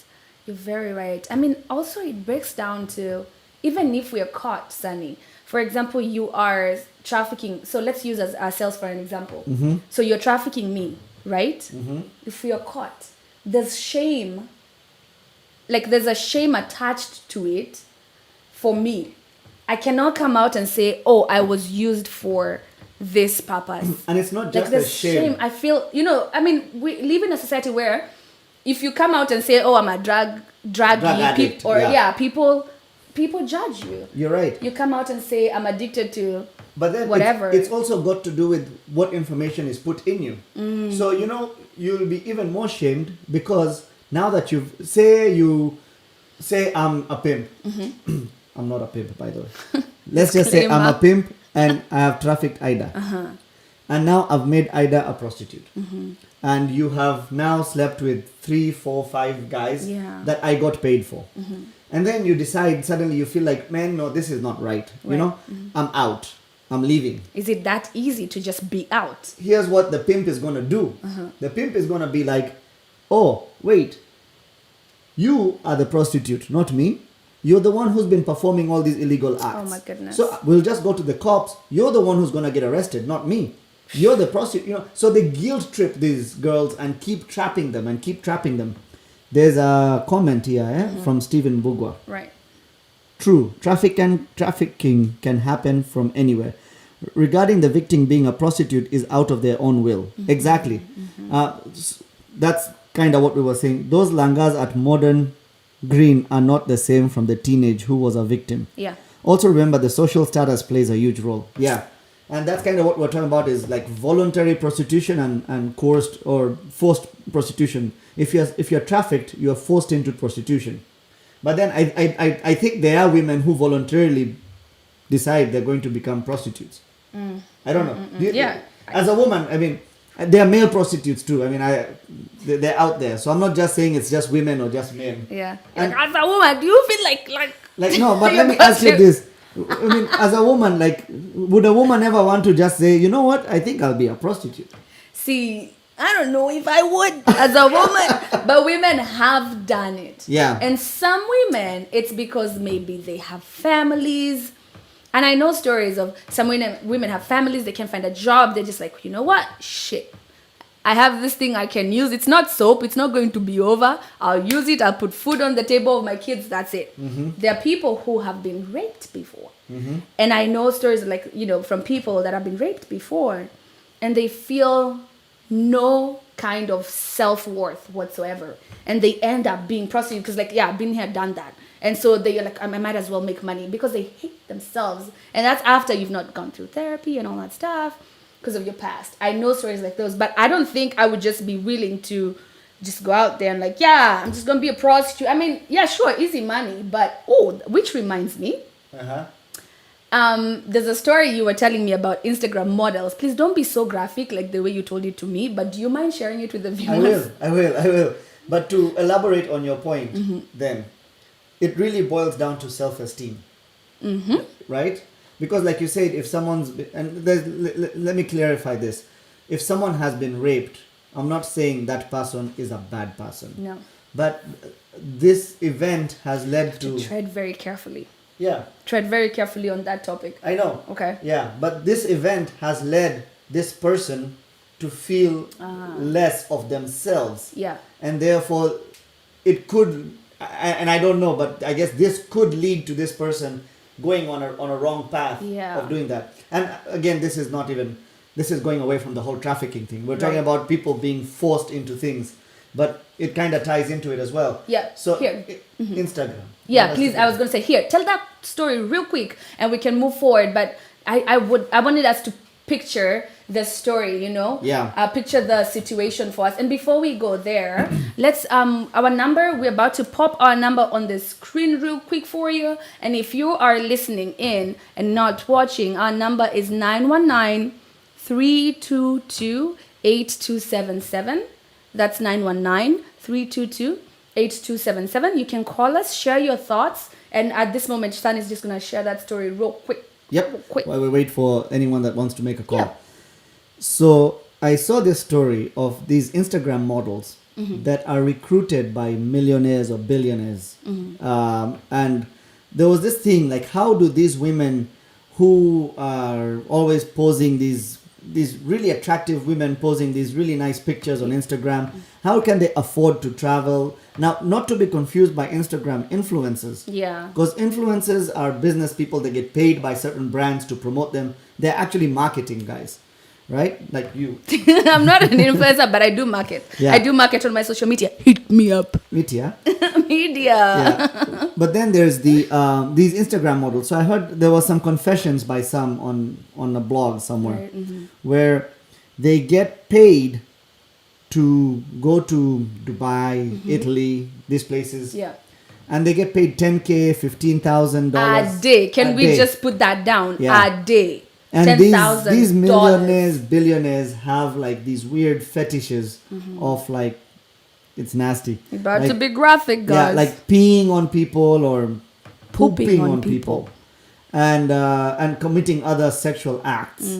S2: You're very right. I mean, also it breaks down to, even if we are caught, Sunny, for example, you are trafficking. So let's use ourselves for an example. So you're trafficking me, right? If we are caught, there's shame. like there's a shame attached to it for me. I cannot come out and say, oh, I was used for this purpose.
S3: And it's not
S2: Like
S3: just a
S2: there's
S3: shame.
S2: I feel, I mean, we live in a society where if you come out and say, oh, I'm a drug
S3: addict,
S2: people judge you.
S3: You're right.
S2: You come out and say, I'm addicted to
S3: But then
S2: whatever.
S3: it's also got to do with what information is put in you. So, you'll be even more shamed because now that you say I'm a pimp. I'm not a pimp, by the way. Let's just say I'm a pimp and I have trafficked Ida. And now I've made Ida a prostitute. And you have now slept with 3, 4, 5 guys that I got paid for. And then you decide, suddenly you feel like, man, no, this is not right. I'm out. I'm leaving.
S2: Is it that easy to just be out?
S3: Here's what the pimp is going to do. The pimp is going to be like, oh, wait, you are the prostitute, not me. You're the one who's been performing all these illegal acts.
S2: Oh my goodness.
S3: So we'll just go to the cops. You're the one who's going to get arrested, not me. You're the prostitute. So they guilt trip these girls and keep trapping them. There's a comment here from Stephen Bugwa.
S2: Right.
S3: True. Trafficking can happen from anywhere. Regarding the victim being a prostitute is out of their own will. Exactly. That's kind of what we were saying. Those langas at Modern Green are not the same from the teenage who was a victim.
S2: Yeah.
S3: Also remember the social status plays a huge role. Yeah. And that's kind of what we're talking about is like voluntary prostitution and coerced or forced prostitution. If you're trafficked, you're forced into prostitution. But then I think there are women who voluntarily decide they're going to become prostitutes. I don't know. As a woman, I mean, there are male prostitutes too. I mean, they're out there. So I'm not just saying it's just women or just men.
S2: Yeah.
S3: And
S2: as a woman, do you feel like
S3: no, but let me ask you this. I mean, as a woman, like, would a woman ever want to just say, you know what, I think I'll be a prostitute?
S2: See, I don't know if I would as a woman, but women have done it.
S3: Yeah.
S2: And some women, it's because maybe they have families. And I know stories of some women have families, they can't find a job. They're just like, you know what? Shit. I have this thing I can use. It's not soap. It's not going to be over. I'll use it. I'll put food on the table of my kids. That's it. There are people who have been raped before. And I know stories like, from people that have been raped before. And they feel no kind of self-worth whatsoever. And they end up being prostitutes because like, I've been here, done that. And so they're like, I might as well make money because they hate themselves. And that's after you've not gone through therapy and all that stuff because of your past. I know stories like those, but I don't think I would just be willing to just go out there and like, I'm just going to be a prostitute. I mean, sure, easy money, but, which reminds me. There's a story you were telling me about Instagram models. Please don't be so graphic like the way you told it to me, but do you mind sharing it with the viewers?
S3: I will. But to elaborate on your point, then, it really boils down to self-esteem. Right? Because like you said, if someone's... let me clarify this. If someone has been raped, I'm not saying that person is a bad person.
S2: No.
S3: But this event has led to...
S2: Tread very carefully.
S3: Yeah.
S2: Tread very carefully on that topic.
S3: I know.
S2: Okay.
S3: Yeah, but this event has led this person to feel less of themselves.
S2: Yeah.
S3: And therefore, it could... And I don't know, but I guess this could lead to this person going on a wrong path of doing that. And again, this is going away from the whole trafficking thing. We're talking about people being forced into things, but it kind of ties into it as well.
S2: Yeah.
S3: So
S2: here.
S3: Instagram.
S2: Yeah, please. I was going to say here, tell that story real quick and we can move forward. But I wanted us to picture the story, picture the situation for us. And before we go there, let's our number, we're about to pop our number on the screen real quick for you. And if you are listening in and not watching, our number is 919-322-8277. That's 919-322-8277. You can call us, share your thoughts, and at this moment Stan is just going to share that story real quick.
S3: Yep.
S2: Quick.
S3: While we wait for anyone that wants to make a call.
S2: Yeah.
S3: So I saw this story of these Instagram models that are recruited by millionaires or billionaires. And there was this thing like, how do these women who are always posing these these really attractive women posing these really nice pictures on Instagram. How can they afford to travel? Now, not to be confused by Instagram influencers.
S2: Yeah.
S3: Because influencers are business people. They get paid by certain brands to promote them. They're actually marketing guys, right? Like you.
S2: I'm not an influencer, but I do market.
S3: Yeah.
S2: I do market on my social media. Hit me up.
S3: Media.
S2: Media.
S3: Yeah. But then there's these Instagram models. So I heard there was some confessions by some on a blog somewhere,
S2: Right, mm-hmm.
S3: where they get paid to go to Dubai, Italy, these places.
S2: Yeah.
S3: And they get paid $10K, $15,000
S2: A day. Can we
S3: day.
S2: just put that down?
S3: Yeah.
S2: A day.
S3: And
S2: $10,000.
S3: these millionaires, billionaires have like these weird fetishes of like, it's nasty.
S2: About
S3: like,
S2: to be graphic, guys.
S3: yeah, like peeing on people or pooping on
S2: people.
S3: people, and committing other sexual acts.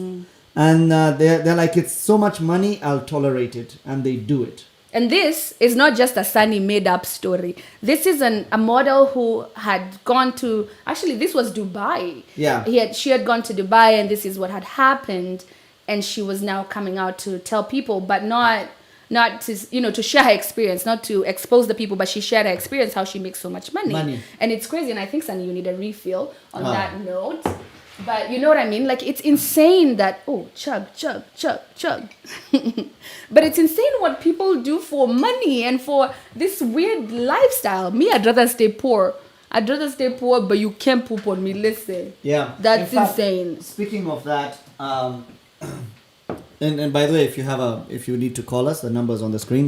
S3: And they're like, it's so much money, I'll tolerate it, and they do it.
S2: And this is not just a Sunny made up story. This is a model who had gone to, actually this was Dubai.
S3: Yeah.
S2: She had gone to Dubai, and this is what had happened, and she was now coming out to tell people, but not to, to share her experience, not to expose the people, but she shared her experience, how she makes so much money. And it's crazy, and I think, Sunny, you need a refill on that note. But you know what I mean? Like, it's insane that, chug. But it's insane what people do for money and for this weird lifestyle. Me, I'd rather stay poor. But you can't poop on me. Listen.
S3: Yeah.
S2: That's
S3: In fact,
S2: insane.
S3: Speaking of that, and by the way, if you need to call us, the number's on the screen,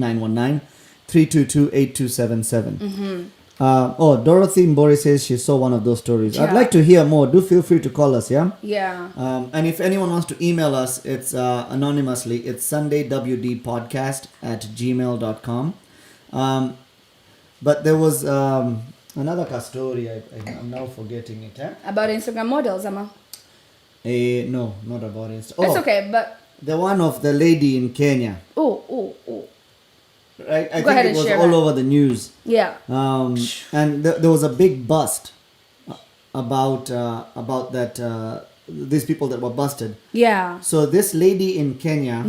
S3: 919-322-8277. Dorothy Mbori says she saw one of those stories.
S2: Yeah.
S3: I'd like to hear more. Do feel free to call us, yeah?
S2: Yeah.
S3: And if anyone wants to email us, it's anonymously. It's sundaywdpodcast@gmail.com. But there was another story. I'm now forgetting it.
S2: About Instagram models, Amma.
S3: No, not about it.
S2: It's okay, but...
S3: The one of the lady in Kenya.
S2: Oh.
S3: Right? I
S2: Go ahead
S3: think it
S2: and
S3: was
S2: share
S3: all
S2: that.
S3: over the news.
S2: Yeah.
S3: And there was a big bust about that these people that were busted.
S2: Yeah.
S3: So this lady in Kenya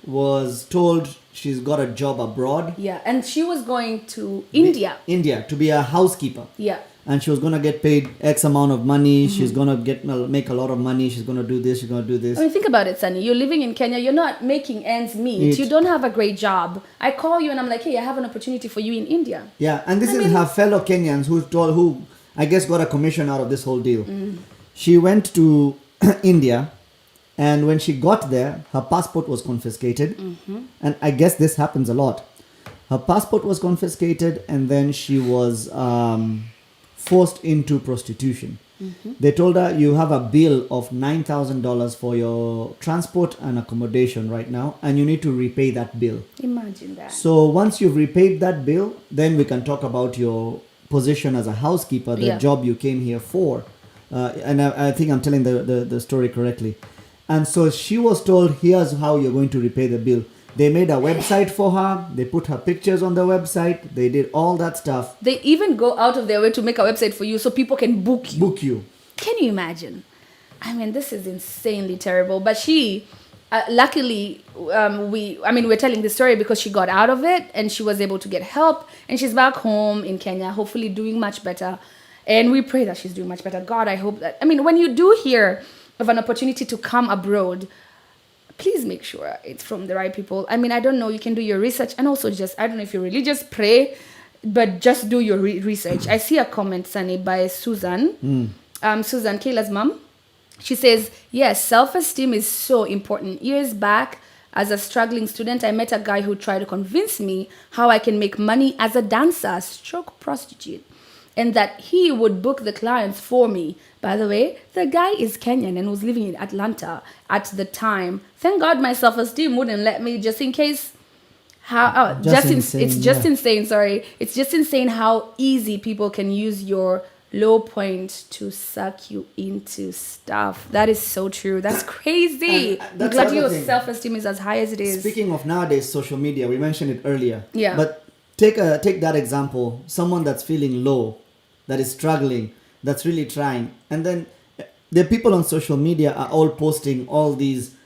S3: was told she's got a job abroad.
S2: Yeah, and she was going to India.
S3: India to be a housekeeper.
S2: Yeah.
S3: And she was gonna get paid X amount of money. She's gonna make a lot of money. She's gonna do this. She's gonna do this.
S2: I mean, think about it, Sunny. You're living in Kenya. You're not making ends meet. You don't have a great job. I call you and I'm like, hey, I have an opportunity for you in India.
S3: Yeah, and this is her fellow Kenyans who I guess got a commission out of this whole deal. She went to India, and when she got there, her passport was confiscated. And I guess this happens a lot. Her passport was confiscated, and then she was forced into prostitution. They told her, you have a bill of $9,000 for your transport and accommodation right now, and you need to repay that bill.
S2: Imagine that.
S3: So once you've repaid that bill, then we can talk about your position as a housekeeper, the job you came here for. And I think I'm telling the story correctly. And so she was told, here's how you're going to repay the bill. They made a website for her. They put her pictures on the website. They did all that stuff.
S2: They even go out of their way to make a website for you so people can book you. Can you imagine? I mean, this is insanely terrible. But she, luckily, we're telling this story because she got out of it and she was able to get help. And she's back home in Kenya, hopefully doing much better. And we pray that she's doing much better. God, I hope that. I mean, when you do hear of an opportunity to come abroad, please make sure it's from the right people. I mean, I don't know, you can do your research, and also just, I don't know if you're religious, pray, but just do your research. I see a comment, Sunny, by Susan. Susan, Kayla's mom. She says, yes, self-esteem is so important. Years back, as a struggling student, I met a guy who tried to convince me how I can make money as a dancer, stroke prostitute, and that he would book the clients for me. By the way, the guy is Kenyan and was living in Atlanta at the time. Thank God my self-esteem wouldn't let me, just in case. It's just insane, sorry. It's just insane how easy people can use your low point to suck you into stuff. That is so true. That's crazy. I'm glad your self-esteem is as high as it is.
S3: Speaking of nowadays social media, we mentioned it earlier.
S2: Yeah.
S3: But take that example. Someone that's feeling low, that is struggling, that's really trying, and then the people on social media are all posting all these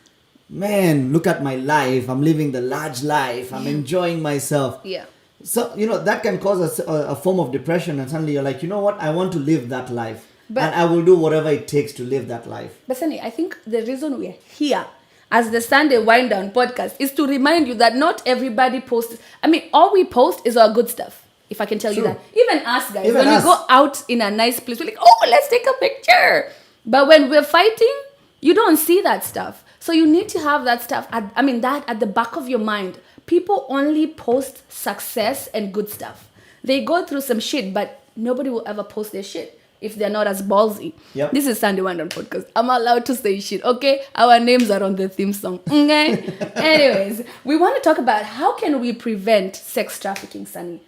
S3: man, look at my life. I'm living the large life. I'm enjoying myself.
S2: Yeah.
S3: So, that can cause a form of depression, and suddenly you're like, you know what? I want to live that life. And I will do whatever it takes to live that life.
S2: But Sunny, I think the reason we're here as the Sunday Wind Down podcast is to remind you that not everybody posts. I mean, all we post is our good stuff. If I can tell you that. Even us guys,
S3: Even
S2: when
S3: us.
S2: we go out in a nice place, we're like, oh, let's take a picture. But when we're fighting, you don't see that stuff. So you need to have that stuff, that at the back of your mind. People only post success and good stuff. They go through some shit, but nobody will ever post their shit if they're not as ballsy.
S3: Yep.
S2: This is Sunday Wind Down podcast. I'm allowed to say shit, okay? Our names are on the theme song, okay? Anyways, we want to talk about how can we prevent sex trafficking, Sunny?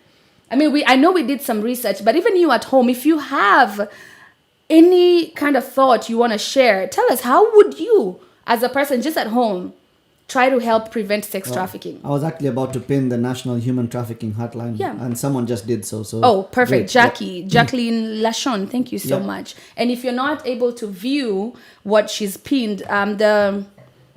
S2: I know we did some research, but even you at home, if you have any kind of thought you want to share, tell us, how would you, as a person just at home, try to help prevent sex trafficking?
S3: I was actually about to pin the National Human Trafficking Hotline, and someone just did so.
S2: Oh, perfect.
S3: Great.
S2: Jacqueline Lachon, thank you so much. And if you're not able to view what she's pinned, the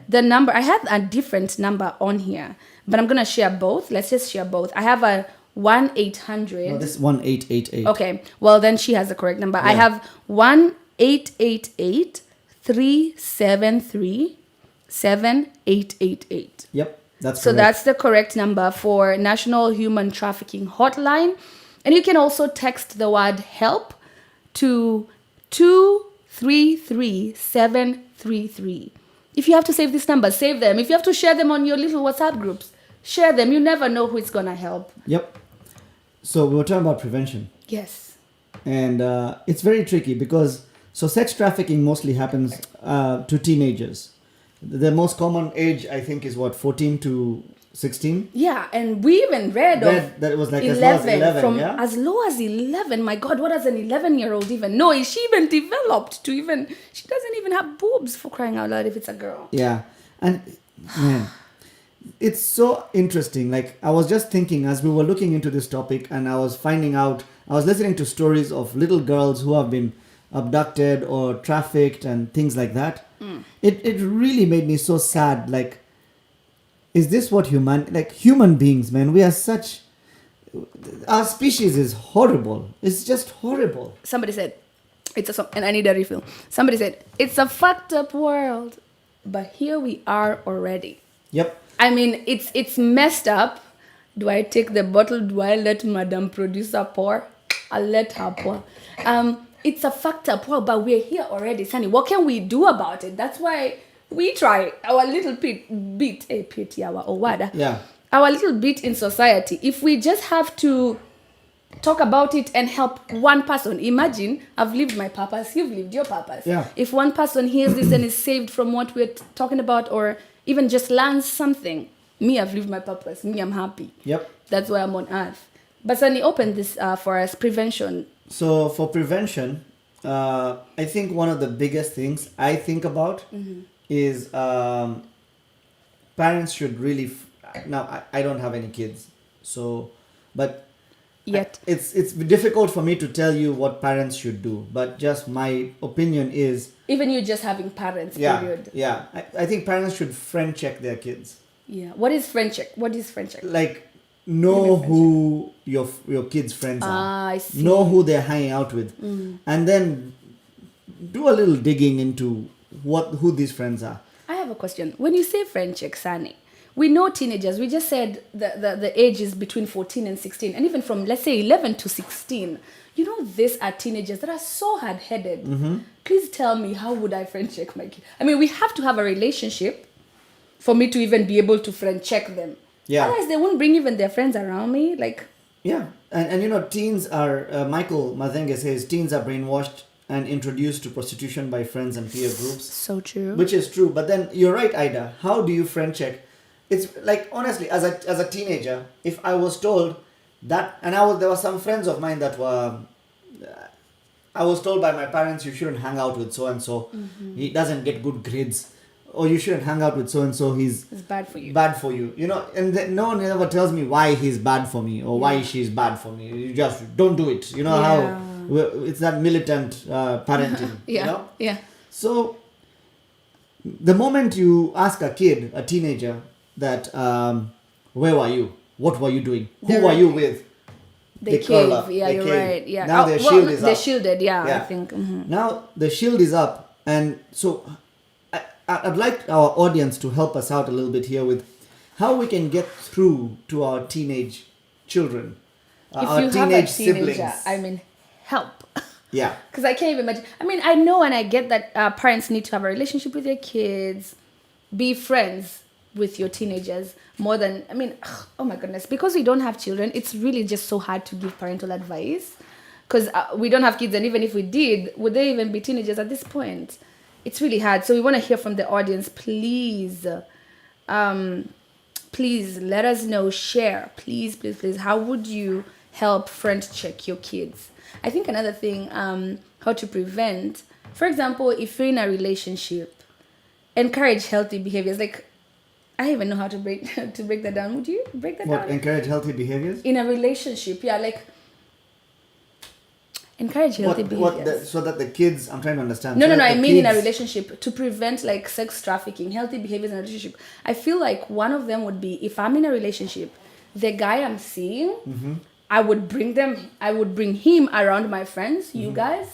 S2: number, I have a different number on here, but I'm going to share both. Let's just share both. I have a 1-800.
S3: No, this is 1-888.
S2: Okay, well then she has the correct number. I have 1-888-373-7888.
S3: Yep, that's
S2: So
S3: correct.
S2: that's the correct number for National Human Trafficking Hotline. And you can also text the word help to 233-733. If you have to save this number, save them. If you have to share them on your little WhatsApp groups, share them. You never know who is going to help.
S3: Yep. So we were talking about prevention.
S2: Yes.
S3: And it's very tricky because sex trafficking mostly happens to teenagers. The most common age, I think, is 14 to 16?
S2: Yeah, and we even read of
S3: that it was like
S2: 11,
S3: as low as 11,
S2: from
S3: yeah?
S2: as low as 11. My God, what does an 11-year-old even know? Is she even developed to even... She doesn't even have boobs, for crying out loud, if it's a girl.
S3: Yeah. And, man, it's so interesting. Like, I was just thinking as we were looking into this topic, and I was listening to stories of little girls who have been abducted or trafficked and things like that. It really made me so sad. Like, is this what human beings, man, we are such... Our species is horrible. It's just horrible.
S2: Somebody said, and I need a refill. Somebody said, it's a fucked up world, but here we are already.
S3: Yep.
S2: It's messed up. Do I take the bottle? Do I let Madam Producer pour? I'll let her pour. It's a fucked up world, but we're here already, Sunny. What can we do about it? That's why we try our little bit, our little bit in society. If we just have to talk about it and help one person. Imagine, I've lived my purpose, you've lived your purpose.
S3: Yeah.
S2: If one person hears this and is saved from what we're talking about, or even just learns something, me, I've lived my purpose. Me, I'm happy.
S3: Yep.
S2: That's why I'm on earth. But Sunny, open this for us, prevention.
S3: So for prevention, I think one of the biggest things I think about is parents should really... Now, I don't have any kids, but...
S2: Yet.
S3: It's difficult for me to tell you what parents should do, but just my opinion is...
S2: Even you just having parents, period.
S3: Yeah. I think parents should friend check their kids.
S2: Yeah. What is friend check?
S3: Like, know who your kids' friends are.
S2: I see.
S3: Know who they're hanging out with. And then do a little digging into who these friends are.
S2: I have a question. When you say friend check, Sani, we know teenagers. We just said the age is between 14 and 16. And even from, let's say, 11 to 16. You know, these are teenagers that are so hard-headed. Please tell me, how would I friend check my kid? We have to have a relationship for me to even be able to friend check them.
S3: Yeah.
S2: Otherwise, they won't bring even their friends around me.
S3: Yeah. And teens are... Michael Mazenga says teens are brainwashed and introduced to prostitution by friends and peer groups.
S2: So true.
S3: Which is true. But then, you're right, Ida. How do you friend check? It's like, honestly, as a teenager, if I was told that, and there were some friends of mine that were, I was told by my parents, you shouldn't hang out with so-and-so. He doesn't get good grades. Or you shouldn't hang out with so-and-so. It's
S2: bad for you.
S3: Bad for you. And no one ever tells me why he's bad for me or why she's bad for me. You just don't do it. You know how it's that militant parenting.
S2: Yeah.
S3: You know?
S2: Yeah.
S3: So the moment you ask a kid, a teenager, that where were you? What were you doing? Who
S2: They're
S3: were you
S2: right.
S3: with?
S2: They
S3: curl
S2: cave.
S3: up.
S2: Yeah,
S3: They
S2: you're
S3: cave.
S2: right. Yeah.
S3: Now their shield is
S2: they're
S3: up.
S2: shielded. Yeah, I think.
S3: Now the shield is up, and so I'd like our audience to help us out a little bit here with how we can get through to our teenage children,
S2: If
S3: our
S2: you have a
S3: teenage
S2: teenager,
S3: siblings.
S2: I mean, help.
S3: Yeah.
S2: Because I can't even imagine. I mean, I know and I get that parents need to have a relationship with their kids, be friends with your teenagers more than, I mean, oh my goodness. Because we don't have children, it's really just so hard to give parental advice. Because we don't have kids, and even if we did, would they even be teenagers at this point? It's really hard. So we want to hear from the audience. Please, please let us know. Share, please, please, please. How would you help friend check your kids? I think another thing, how to prevent, for example, if you're in a relationship, encourage healthy behaviors. Like, I don't even know how to break that down. Would you break that
S3: What,
S2: down?
S3: encourage healthy behaviors?
S2: In a relationship, yeah, like encourage healthy behaviors.
S3: So that the kids, I'm trying to understand.
S2: No,
S3: So that
S2: I
S3: the
S2: mean in a
S3: kids-
S2: relationship, to prevent like sex trafficking, healthy behaviors in a relationship. I feel like one of them would be, if I'm in a relationship, the guy I'm seeing, I would bring him around my friends, you guys.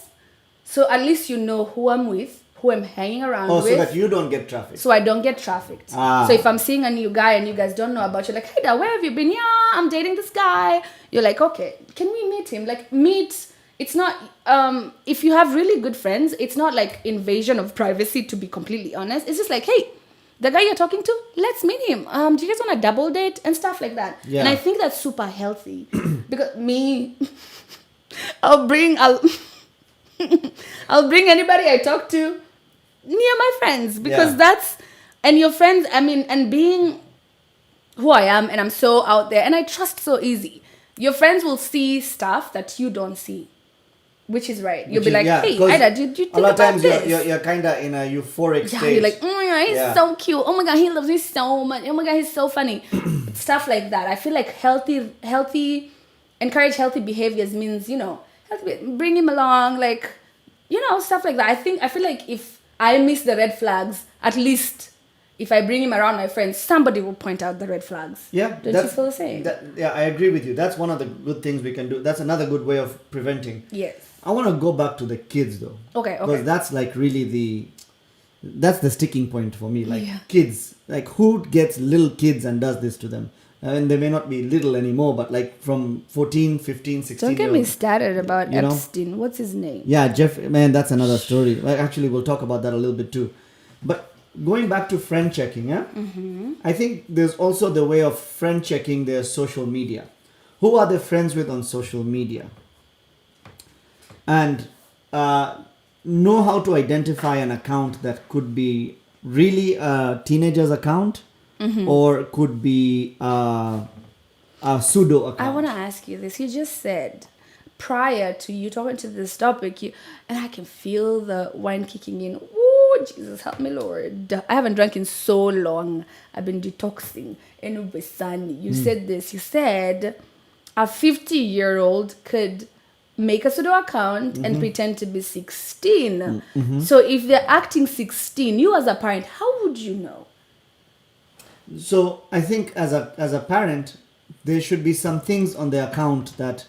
S2: So at least you know who I'm with, who I'm hanging around
S3: Oh,
S2: with.
S3: so that you don't get trafficked.
S2: So I don't get trafficked.
S3: Ah.
S2: So if I'm seeing a new guy and you guys don't know about, you're like, hey, Dad, where have you been? Yeah, I'm dating this guy. You're like, okay, can we meet him? Like, meet. It's not, if you have really good friends, it's not like invasion of privacy, to be completely honest. It's just like, hey, the guy you're talking to, let's meet him. Do you guys want a double date and stuff like that?
S3: Yeah.
S2: And I think that's super healthy. Because I'll bring anybody I talk to near my friends, because that's, and your friends, I mean, and being who I am, and I'm so out there and I trust so easy, your friends will see stuff that you don't see, which is right. You'll be like, hey,
S3: 'cause
S2: Ida, did you think
S3: a lot of
S2: about
S3: times
S2: this?
S3: you're kind of in a euphoric
S2: Yeah,
S3: state.
S2: you're like, oh my god, he's so cute. Oh my god, he loves me so much. Oh my god, he's so funny. Stuff like that. I feel like encourage healthy behaviors means, bring him along, like, stuff like that. I feel like if I miss the red flags, at least if I bring him around my friends, somebody will point out the red flags.
S3: Yeah,
S2: Don't you feel the same?
S3: Yeah, I agree with you. That's one of the good things we can do. That's another good way of preventing.
S2: Yes.
S3: I want to go back to the kids though.
S2: Okay.
S3: Because that's like really that's the sticking point for me. Like
S2: Yeah.
S3: kids, like who gets little kids and does this to them? And they may not be little anymore, but like from 14, 15, 16
S2: Don't get me started about
S3: you know?
S2: Epstein. What's his name?
S3: Yeah, Jeff, man, that's another story. Like, actually, we'll talk about that a little bit too. But going back to friend checking, yeah? I think there's also the way of friend checking their social media. Who are they friends with on social media? And know how to identify an account that could be really a teenager's account or could be a pseudo account.
S2: I want to ask you this. You just said prior to you talking to this topic, and I can feel the wine kicking in. Ooh, Jesus, help me, Lord. I haven't drank in so long. I've been detoxing. Anyway, Sunny, you said this. You said a 50-year-old could make a pseudo account and pretend to be 16. So if they're acting 16, you as a parent, how would you know?
S3: So I think as a parent, there should be some things on the account that.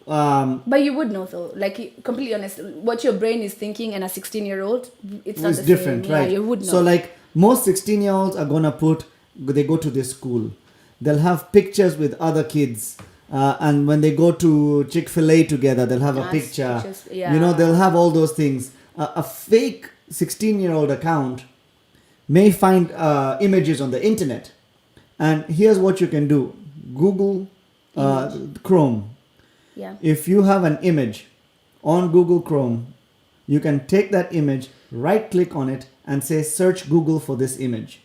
S2: But you would know though, like completely honest, what your brain is thinking and a 16-year-old, it's not
S3: It's
S2: the
S3: different,
S2: same.
S3: right?
S2: Yeah, you would know.
S3: So like most 16-year-olds are gonna they go to this school, they'll have pictures with other kids, and when they go to Chick-fil-A together, they'll have a
S2: Nice
S3: picture.
S2: pictures, yeah.
S3: They'll have all those things. A fake 16-year-old account may find images on the internet, and here's what you can do: Google Chrome.
S2: Yeah.
S3: If you have an image on Google Chrome, you can take that image, right click on it, and say search Google for this image.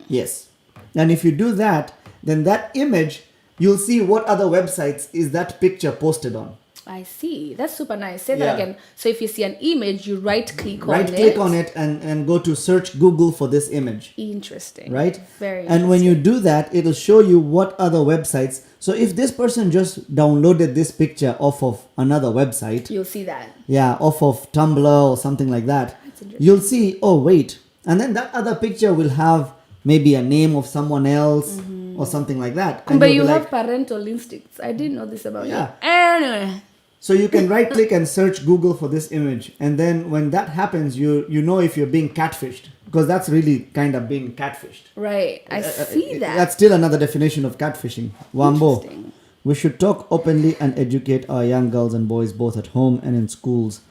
S3: Yes. And if you do that, then that image, you'll see what other websites is that picture posted on.
S2: I see. That's super nice. Say
S3: Yeah.
S2: that again. So if you see an image, you right click on it.
S3: Right click on it and go to search Google for this image.
S2: Interesting.
S3: Right?
S2: Very
S3: And when you do that, it'll show you what other websites. So if this person just downloaded this picture off of another website,
S2: you'll see that.
S3: yeah, off of Tumblr or something like that, you'll see, oh, wait. And then that other picture will have maybe a name of someone else or something like that. And
S2: But
S3: you'll
S2: you
S3: be
S2: have
S3: like,
S2: parental instincts. I didn't know this about
S3: Yeah.
S2: you. Anyway.
S3: so you can right click and search Google for this image. And then when that happens, you know if you're being catfished. Because that's really kind of being catfished.
S2: Right. I see that.
S3: That's still another definition of catfishing. Wambo.
S2: Interesting.
S3: We should talk openly and educate our young girls and boys both at home and in schools.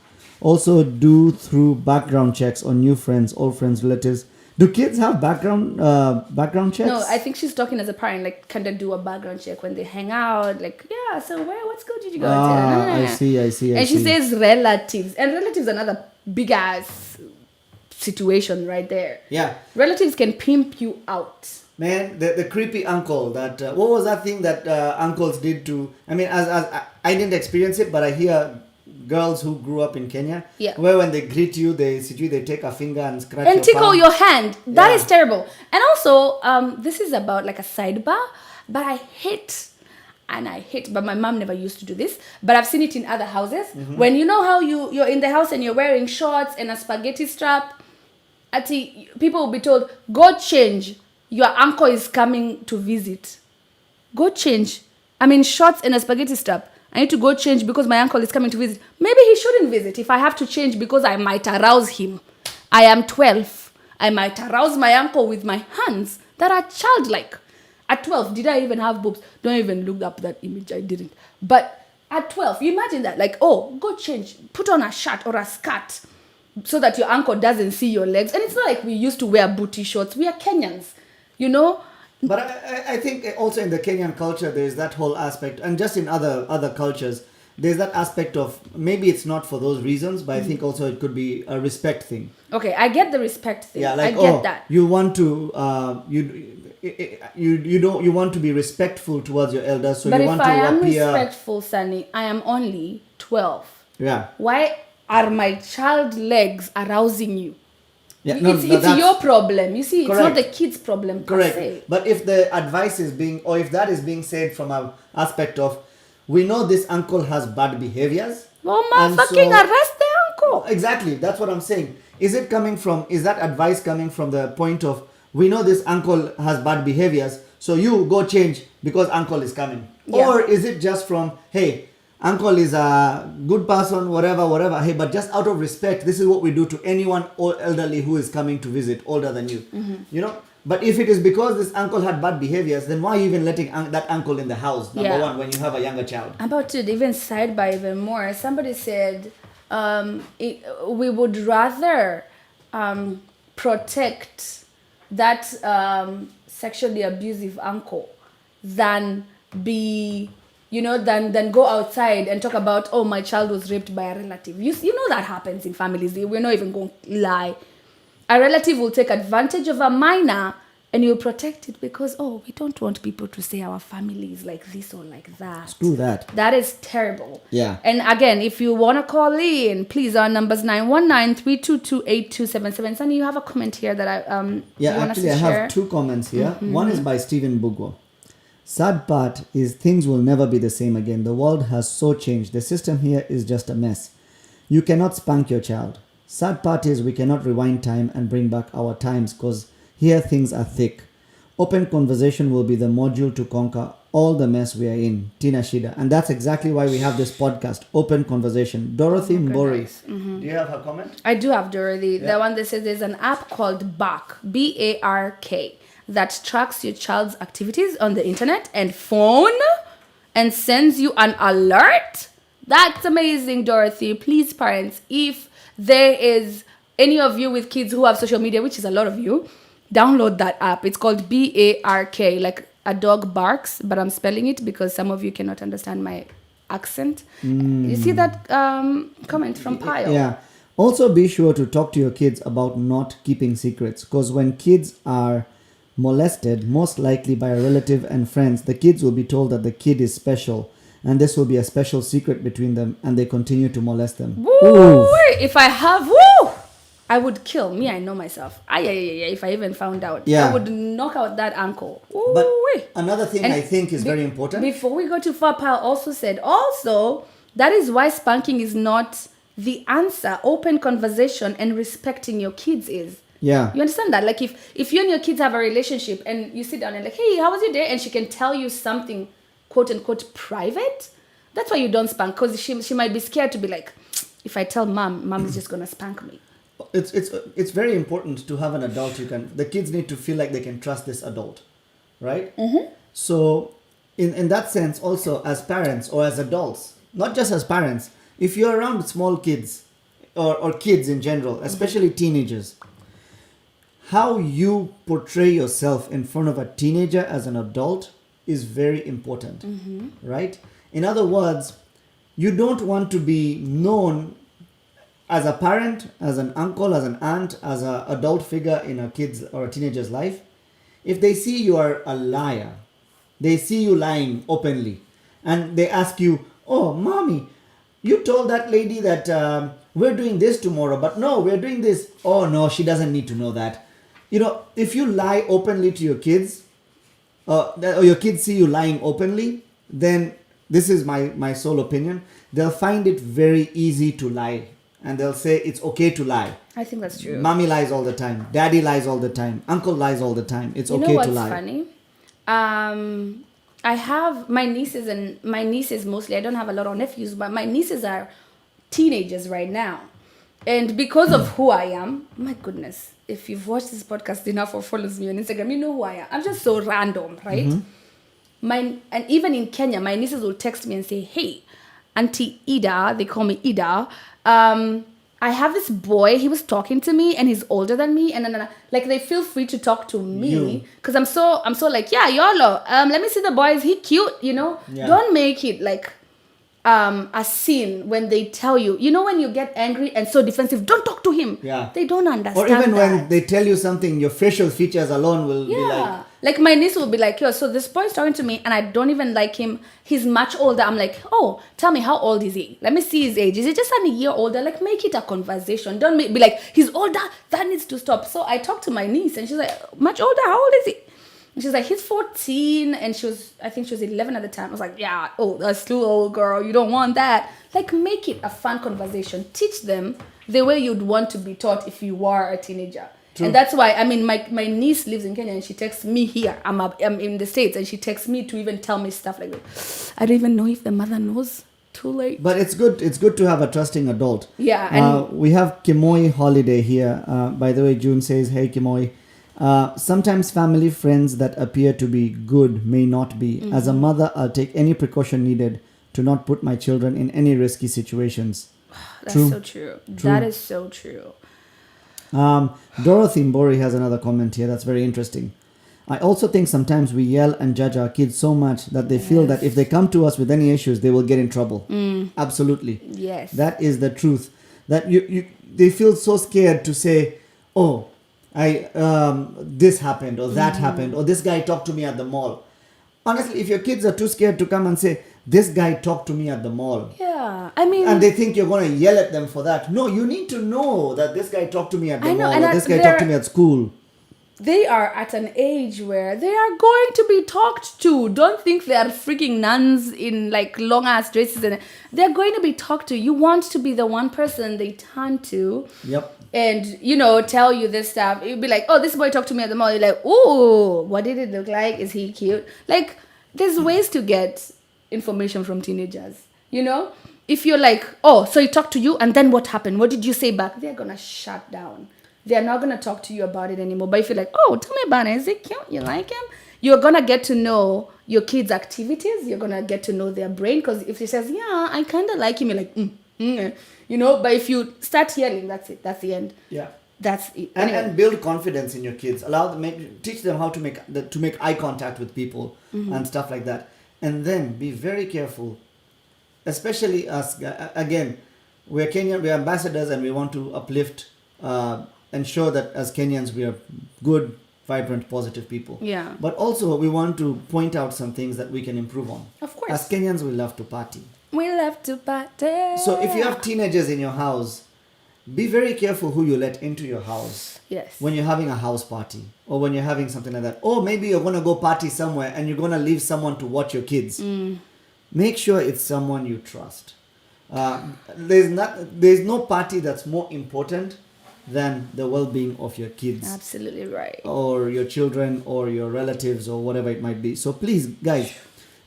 S3: Also do through background checks on new friends, old friends, relatives. Do kids have background checks?
S2: No, I think she's talking as a parent, like, can they do a background check when they hang out? Like, yeah, so what school did you go to?
S3: I see.
S2: And she says relatives. And relatives another big ass situation right there.
S3: Yeah.
S2: Relatives can pimp you out.
S3: Man, the creepy uncle that what was that thing that uncles did to? I mean, as I didn't experience it, but I hear girls who grew up in Kenya,
S2: Yeah.
S3: where when they greet you, they take a finger and scratch
S2: And
S3: your
S2: tickle
S3: palm.
S2: your hand. That
S3: Yeah.
S2: is terrible. And also, this is about like a sidebar, but I hate, but my mom never used to do this, but I've seen it in other houses. When you know how you're in the house and you're wearing shorts and a spaghetti strap, people will be told, go change. Your uncle is coming to visit. Go change. I'm in shorts and a spaghetti strap. I need to go change because my uncle is coming to visit. Maybe he shouldn't visit if I have to change because I might arouse him. I am 12. I might arouse my uncle with my hands that are childlike. At 12, did I even have boobs? Don't even look up that image. I didn't. But at 12, you imagine that. Like, oh, go change. Put on a shirt or a skirt so that your uncle doesn't see your legs. And it's not like we used to wear booty shorts. We are Kenyans, you know?
S3: But I think also in the Kenyan culture, there's that whole aspect, and just in other cultures, there's that aspect of maybe it's not for those reasons, but I think also it could be a respect thing.
S2: Okay, I get the respect thing.
S3: Yeah, like
S2: I get that.
S3: you want to you want to be respectful towards your elders, so
S2: But
S3: you
S2: if
S3: want
S2: I
S3: to
S2: am
S3: appear.
S2: respectful, Sunny, I am only 12.
S3: Yeah.
S2: Why are my child legs arousing you?
S3: Yeah,
S2: It's
S3: that's
S2: your problem. You see, it's not
S3: correct.
S2: the kid's problem per
S3: Correct.
S2: se.
S3: But if the advice is being, or if that is being said from an aspect of, we know this uncle has bad behaviors.
S2: Well,
S3: and
S2: motherfucking
S3: so-
S2: arrest the uncle.
S3: Exactly, that's what I'm saying. Is that advice coming from the point of, we know this uncle has bad behaviors, so you go change because uncle is coming?
S2: Yeah.
S3: Or is it just from, hey, uncle is a good person, whatever, hey, but just out of respect, this is what we do to anyone elderly who is coming to visit, older than you. You know? But if it is because this uncle had bad behaviors, then why are you even letting that uncle in the house, number one, when you have a younger child?
S2: I'm about to even sidebar even more. Somebody said we would rather protect that sexually abusive uncle than be, than go outside and talk about, oh, my child was raped by a relative. You know that happens in families. We're not even going to lie. A relative will take advantage of a minor and you'll protect it because, oh, we don't want people to say our family is like this or like that.
S3: Screw that.
S2: That is terrible.
S3: Yeah.
S2: And again, if you want to call in, please, our number's 919-322-8277. Sunny, you have a comment here that I
S3: Yeah,
S2: you want us
S3: actually,
S2: to
S3: I
S2: share?
S3: have two comments here. One is by Stephen Bugwo. Sad part is things will never be the same again. The world has so changed. The system here is just a mess. You cannot spank your child. Sad part is we cannot rewind time and bring back our times because here things are thick. Open conversation will be the module to conquer all the mess we are in. Tina Shida. And that's exactly why we have this podcast, Open Conversation. Dorothy Mbori. Do you have her comment?
S2: I do have Dorothy. The one that says there's an app called Bark, B-A-R-K, that tracks your child's activities on the internet and phone and sends you an alert. That's amazing, Dorothy. Please, parents, if there is any of you with kids who have social media, which is a lot of you, download that app. It's called B-A-R-K, like a dog barks, but I'm spelling it because some of you cannot understand my accent. You see that comment from Pio?
S3: Yeah. Also be sure to talk to your kids about not keeping secrets because when kids are molested, most likely by a relative and friends, the kids will be told that the kid is special and this will be a special secret between them and they continue to molest them.
S2: Woo! If I have, I would kill me. I know myself. If I even found out,
S3: Yeah.
S2: I would knock out that uncle.
S3: But
S2: Woo-wee.
S3: another thing
S2: And
S3: I think is very important.
S2: Before we go too far, Pal also said, that is why spanking is not the answer, open conversation and respecting your kids is.
S3: Yeah.
S2: You understand that? Like if you and your kids have a relationship and you sit down and like, hey, how was your day? And she can tell you something, quote unquote, private. That's why you don't spank, because she might be scared to be like, if I tell mom is just gonna spank me.
S3: It's very important to have an adult the kids need to feel like they can trust this adult, right? So in that sense, also as parents or as adults, not just as parents, if you're around small kids or kids in general, especially teenagers, how you portray yourself in front of a teenager as an adult is very important, right? In other words, you don't want to be known as a parent, as an uncle, as an aunt, as an adult figure in a kid's or a teenager's life. If they see you are a liar, they see you lying openly, and they ask you, oh, mommy, you told that lady that we're doing this tomorrow, but no, we're doing this. Oh, no, she doesn't need to know that. You know, if you lie openly to your kids, or your kids see you lying openly, then this is my sole opinion, they'll find it very easy to lie. And they'll say it's okay to lie.
S2: I think that's true.
S3: Mommy lies all the time. Daddy lies all the time. Uncle lies all the time. It's okay to lie.
S2: You know what's funny? I have my nieces mostly. I don't have a lot of nephews, but my nieces are teenagers right now. And because of who I am, my goodness, if you've watched this podcast enough or follows me on Instagram, you know who I am. I'm just so random, right? And even in Kenya, my nieces will text me and say, hey, Auntie Ida, they call me Ida, I have this boy, he was talking to me and he's older than me, and then like they feel free to talk to me because I'm so like, yeah, YOLO, let me see the boy, is he cute, you know? Don't make it like a scene when they tell you, you know, when you get angry and so defensive, don't talk to him. They don't understand.
S3: Or even when they tell you something, your facial features alone will be
S2: like my niece will be like, yo, so this boy's talking to me and I don't even like him. He's much older. I'm like, oh, tell me, how old is he? Let me see his age. Is he just a year older? Like, make it a conversation. Don't be like, he's older. That needs to stop. So I talked to my niece and she's like, much older? How old is he? And she's like, he's 14. And I think she was 11 at the time. I was like, yeah, oh, that's too old, girl. You don't want that. Like, make it a fun conversation. Teach them the way you'd want to be taught if you were a teenager. True. And that's why, I mean, my niece lives in Kenya and she texts me here. I'm in the States and she texts me to even tell me stuff like that. I don't even know if the mother knows. Too late.
S3: But it's good to have a trusting adult.
S2: Yeah. And
S3: we have Kimoi Holiday here. By the way, June says, hey, Kimoi. Sometimes family friends that appear to be good may not be. As a mother, I'll take any precaution needed to not put my children in any risky situations.
S2: That's so true. That is so true.
S3: Dorothy Mbori has another comment here that's very interesting. I also think sometimes we yell and judge our kids so much that they feel that if they come to us with any issues, they will get in trouble. Absolutely.
S2: Yes.
S3: That is the truth. That they feel so scared to say, oh, this happened or that happened or this guy talked to me at the mall. Honestly, if your kids are too scared to come and say, this guy talked to me at the mall.
S2: Yeah, I mean...
S3: And they think you're going to yell at them for that. No, you need to know that this guy talked to me at the mall or this guy talked to me at school.
S2: They are at an age where they are going to be talked to. Don't think they are freaking nuns in like long ass dresses. And they're going to be talked to. You want to be the one person they turn to.
S3: Yep.
S2: And, you know, tell you this stuff. You'd be like, oh, this boy talked to me at the mall. You're like, ooh, what did it look like? Is he cute? Like, there's ways to get information from teenagers, you know? If you're like, oh, so he talked to you and then what happened? What did you say back? They're going to shut down. They're not going to talk to you about it anymore. But if you're like, oh, tell me about it. Is it cute? You like him? You're going to get to know your kid's activities. You're going to get to know their brain. Because if he says, yeah, I kind of like him, you're like, you know? But if you start yelling, that's it. That's the end.
S3: Yeah.
S2: That's it.
S3: And build confidence in your kids. Teach them how to make eye contact with people and stuff like that. And then be very careful, especially us. Again, we're Kenyan, we're ambassadors, and we want to uplift, ensure that as Kenyans we are good, vibrant, positive people.
S2: Yeah.
S3: But also we want to point out some things that we can improve on.
S2: Of course.
S3: As Kenyans, we love to party.
S2: We love to party.
S3: So if you have teenagers in your house, be very careful who you let into your house.
S2: Yes.
S3: When you're having a house party or when you're having something like that. Or maybe you're going to go party somewhere and you're going to leave someone to watch your kids. Make sure it's someone you trust. There's no party that's more important than the well-being of your kids
S2: Absolutely right.
S3: or your children or your relatives or whatever it might be. So please, guys,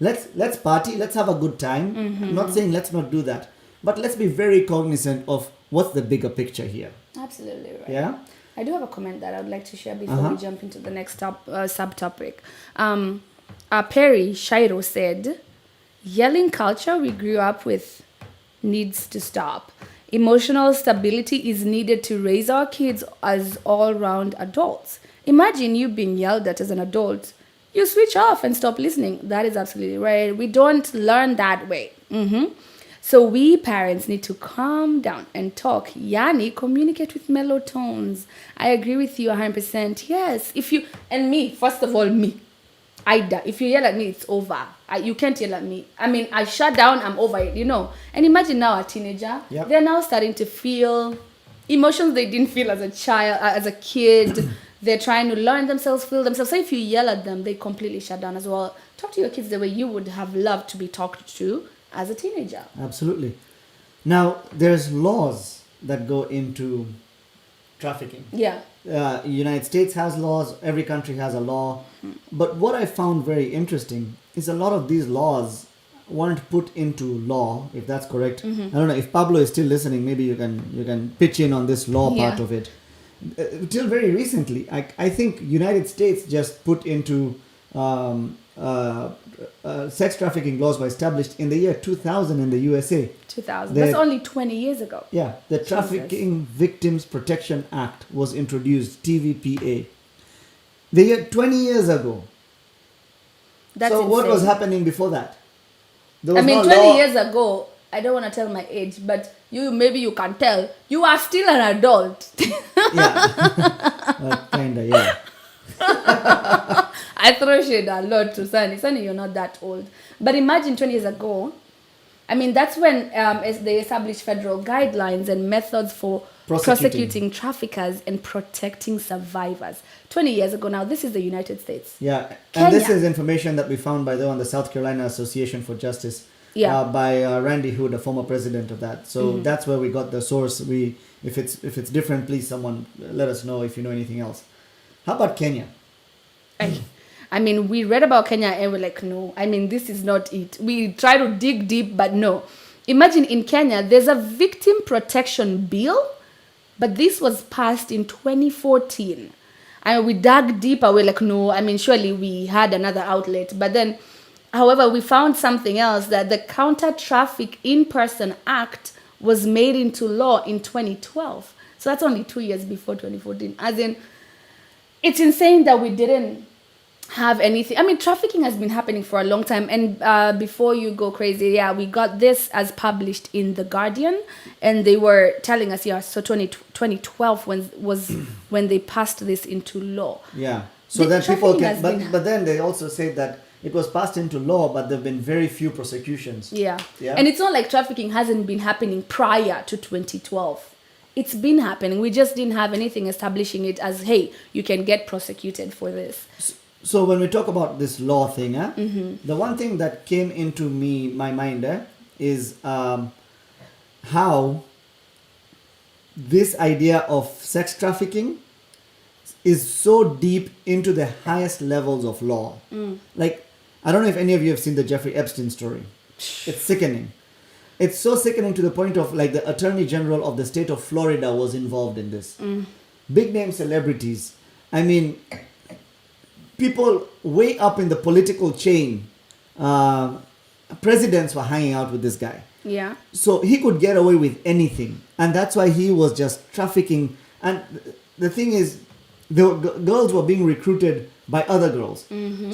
S3: let's party. Let's have a good time. I'm not saying let's not do that, but let's be very cognizant of what's the bigger picture here.
S2: Absolutely right.
S3: Yeah.
S2: I do have a comment that I would like to share before we jump into the next subtopic. Perry Shiro said, yelling culture we grew up with needs to stop. Emotional stability is needed to raise our kids as all-round adults. Imagine you being yelled at as an adult. You switch off and stop listening. That is absolutely right. We don't learn that way. So we parents need to calm down and talk. Yani, communicate with mellow tones. I agree with you 100%. Yes. First of all, me. If you yell at me, it's over. You can't yell at me. I mean, I shut down, I'm over it, And imagine now a teenager.
S3: Yep.
S2: They're now starting to feel emotions they didn't feel as a child, as a kid. They're trying to learn themselves, feel themselves. So if you yell at them, they completely shut down as well. Talk to your kids the way you would have loved to be talked to as a teenager.
S3: Absolutely. Now, there's laws that go into trafficking.
S2: Yeah.
S3: United States has laws, every country has a law. But what I found very interesting is a lot of these laws weren't put into law, if that's correct. I don't know, if Pablo is still listening, maybe you can pitch in on this law part of it. Till very recently, I think United States just put into sex trafficking laws were established in the year 2000 in the USA.
S2: 2000. That's only 20 years ago.
S3: Yeah, the Trafficking Victims Protection Act was introduced, TVPA. The year 20 years ago.
S2: That's
S3: so what
S2: insane.
S3: was happening before that? There was
S2: 20
S3: no law.
S2: years ago, I don't want to tell my age, but maybe you can tell, you are still an adult.
S3: Yeah. Kinda, yeah.
S2: I throw shade a lot to Sunny. Sunny, you're not that old. But imagine 20 years ago, I mean, that's when they established federal guidelines and methods for prosecuting traffickers and protecting survivors. 20 years ago now, this is the United States.
S3: Yeah,
S2: Kenya.
S3: and this is information that we found, by the way, on the South Carolina Association for Justice.
S2: Yeah.
S3: By Randy Hood, a former president of that. So that's where we got the source. If it's different, please someone let us know if you know anything else. How about Kenya?
S2: I mean, we read about Kenya and we're like, no. I mean, this is not it. We try to dig deep, but no. Imagine in Kenya, there's a victim protection bill, but this was passed in 2014. And we dug deeper. We're like, no. I mean, surely we had another outlet. But then, however, we found something else, that the Counter-Traffic In-Person Act was made into law in 2012. So that's only 2 years before 2014. As in, it's insane that we didn't have anything. I mean, trafficking has been happening for a long time. And before you go crazy, we got this as published in The Guardian. And they were telling us, so 2012 was when they passed this into law.
S3: Yeah. So
S2: The
S3: then people
S2: trafficking
S3: can...
S2: has
S3: But then they also say that it was passed into law, but there have been very few prosecutions.
S2: Yeah.
S3: Yeah.
S2: And it's not like trafficking hasn't been happening prior to 2012. It's been happening. We just didn't have anything establishing it as, hey, you can get prosecuted for this.
S3: So when we talk about this law thing, the one thing that came into my mind is how this idea of sex trafficking is so deep into the highest levels of law. Like, I don't know if any of you have seen the Jeffrey Epstein story. It's sickening. It's so sickening to the point of, like, the Attorney General of the state of Florida was involved in this. Big name celebrities. I mean, people way up in the political chain, presidents were hanging out with this guy.
S2: Yeah.
S3: So he could get away with anything. And that's why he was just trafficking. And the thing is, the girls were being recruited by other girls.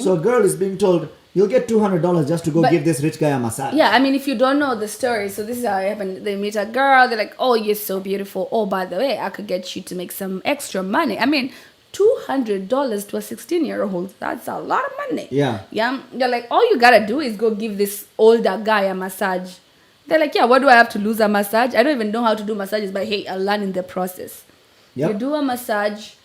S3: So a girl is being told, you'll get $200 just to go give this rich guy a massage.
S2: Yeah, I mean, if you don't know the story, so this is how it happened. They meet a girl, they're like, oh, you're so beautiful. Oh, by the way, I could get you to make some extra money. I mean, $200 to a 16-year-old, that's a lot of money.
S3: Yeah.
S2: Yeah. They're like, all you gotta do is go give this older guy a massage. They're like, yeah, what do I have to lose a massage? I don't even know how to do massages, but hey, I'll learn in the process.
S3: Yep.
S2: You do a massage,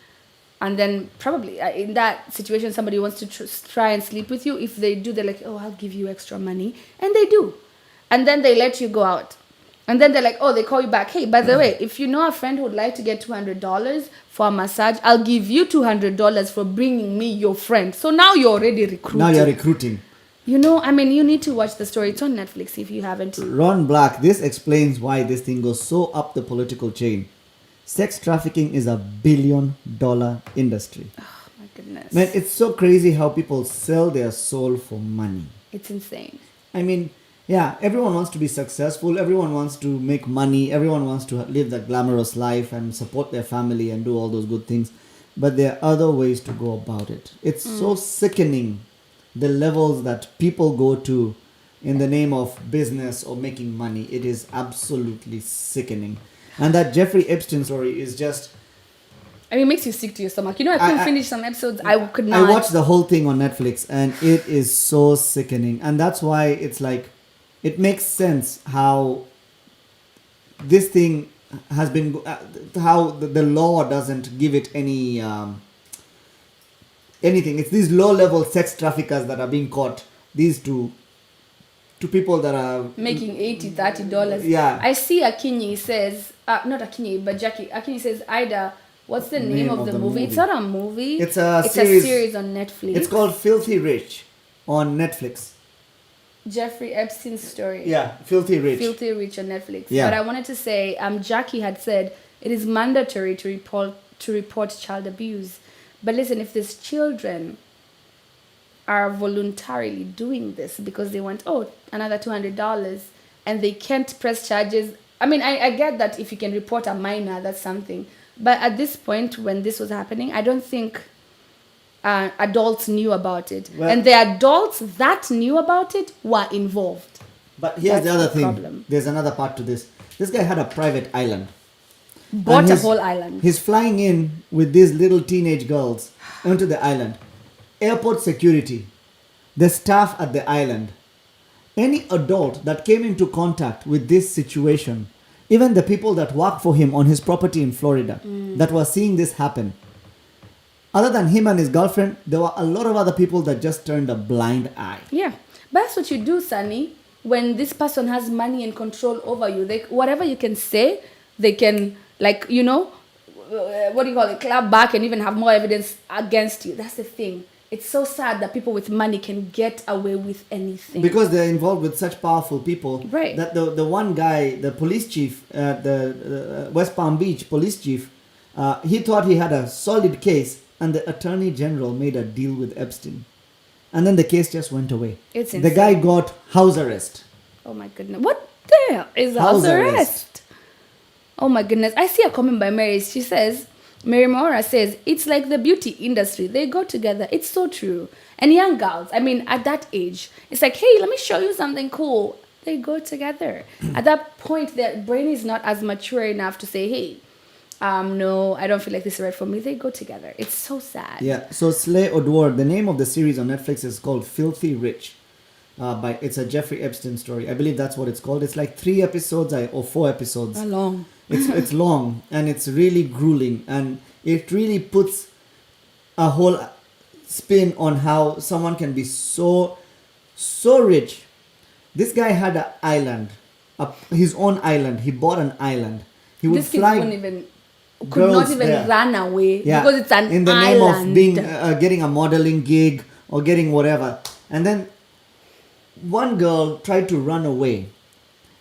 S2: and then probably in that situation, somebody wants to try and sleep with you. If they do, they're like, oh, I'll give you extra money. And they do. And then they let you go out. And then they're like, oh, they call you back. Hey, by the way, if you know a friend who would like to get $200 for a massage, I'll give you $200 for bringing me your friend. So now you're already recruiting.
S3: Now you're recruiting.
S2: You know, I mean, you need to watch the story. It's on Netflix if you haven't.
S3: Ron Black, this explains why this thing goes so up the political chain. Sex trafficking is a $1 billion industry.
S2: Oh, my goodness.
S3: Man, it's so crazy how people sell their soul for money.
S2: It's insane.
S3: I mean, yeah, everyone wants to be successful. Everyone wants to make money. Everyone wants to live that glamorous life and support their family and do all those good things. But there are other ways to go about it. It's so sickening, the levels that people go to in the name of business or making money. It is absolutely sickening. And that Jeffrey Epstein story is just...
S2: I mean, it makes you sick to your stomach. You know, I couldn't finish some episodes. I could not.
S3: I watched the whole thing on Netflix and it is so sickening. And that's why it's like, it makes sense how this thing has been, how the law doesn't give it any anything. It's these low-level sex traffickers that are being caught. These two people that are
S2: making $80-$30.
S3: Yeah.
S2: I see Akinyi says, not Akinyi, but Jackie. Akinyi says, Ida, what's the name of the movie? It's not a movie.
S3: It's a
S2: series on Netflix.
S3: It's called Filthy Rich on Netflix.
S2: Jeffrey Epstein's story.
S3: Yeah, Filthy Rich.
S2: Filthy Rich on Netflix.
S3: Yeah.
S2: But I wanted to say, Jackie had said it is mandatory to report child abuse. But listen, if these children are voluntarily doing this because they want, another $200, and they can't press charges. I mean, I get that if you can report a minor, that's something. But at this point, when this was happening, I don't think adults knew about it. Well, and the adults that knew about it were involved.
S3: But here's the other thing. There's another part to this. This guy had a private island.
S2: Bought a whole island.
S3: He's flying in with these little teenage girls onto the island. Airport security, the staff at the island, any adult that came into contact with this situation, even the people that work for him on his property in Florida that were seeing this happen, other than him and his girlfriend, there were a lot of other people that just turned a blind eye.
S2: Yeah, but that's what you do, Sunny. When this person has money and control over you, whatever you can say, they can, what do you call it, clap back and even have more evidence against you. That's the thing. It's so sad that people with money can get away with anything.
S3: Because they're involved with such powerful people.
S2: Right.
S3: That the one guy, the police chief, the West Palm Beach police chief, he thought he had a solid case, and the attorney general made a deal with Epstein. And then the case just went away.
S2: It's insane.
S3: The guy got house arrest.
S2: Oh my goodness. What the hell is house arrest? Oh my goodness. I see a comment by Mary. She says, Mary Mora says, it's like the beauty industry. They go together. It's so true. And young girls, I mean, at that age, it's like, hey, let me show you something cool. They go together. At that point, their brain is not as mature enough to say, hey, no, I don't feel like this is right for me. They go together. It's so sad.
S3: Yeah. So Slay Odward, the name of the series on Netflix is called Filthy Rich. It's a Jeffrey Epstein story. I believe that's what it's called. It's like 3 episodes or 4 episodes.
S2: How long?
S3: It's long and it's really grueling, and it really puts a whole spin on how someone can be so rich. This guy had an island, his own island. He bought an island. He would fly.
S2: Could not even run away because it's an island.
S3: In the name of being getting a modeling gig or getting whatever. And then one girl tried to run away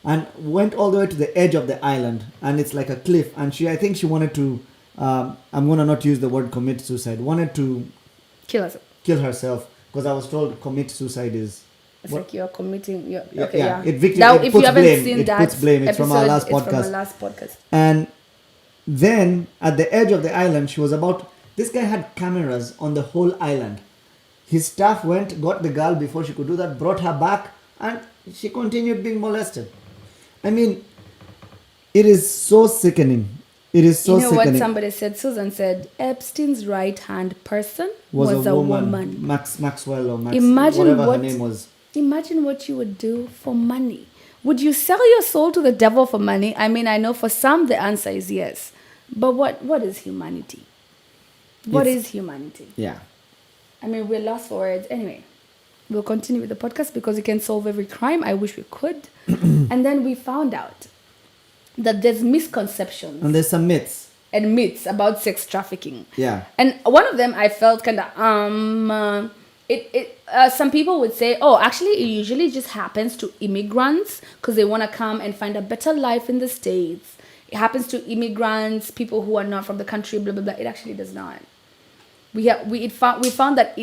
S3: and went all the way to the edge of the island, and it's like a cliff, and I think she wanted to I'm gonna not use the word commit suicide, wanted to kill herself, because I was told commit suicide is
S2: like you're committing
S3: it
S2: puts
S3: blame. It's from our last podcast. And then at the edge of the island, this guy had cameras on the whole island. His staff went, got the girl before she could do that, brought her back, and she continued being molested. I mean, it is so sickening. It is so sickening. You know what
S2: somebody said? Susan said, Epstein's right-hand person was a woman.
S3: Maxwell or
S2: whatever
S3: her name was.
S2: Imagine what you would do for money. Would you sell your soul to the devil for money? I mean, I know for some the answer is yes. But what is humanity? What is humanity?
S3: Yeah.
S2: I mean, we're lost for words. Anyway, we'll continue with the podcast because we can solve every crime. I wish we could. And then we found out that there's misconceptions
S3: And there's some myths.
S2: and myths about sex trafficking.
S3: Yeah.
S2: And one of them I felt kind of some people would say, oh, actually it usually just happens to immigrants because they want to come and find a better life in the States. It happens to immigrants, people who are not from the country, blah blah blah. It actually does not. We found that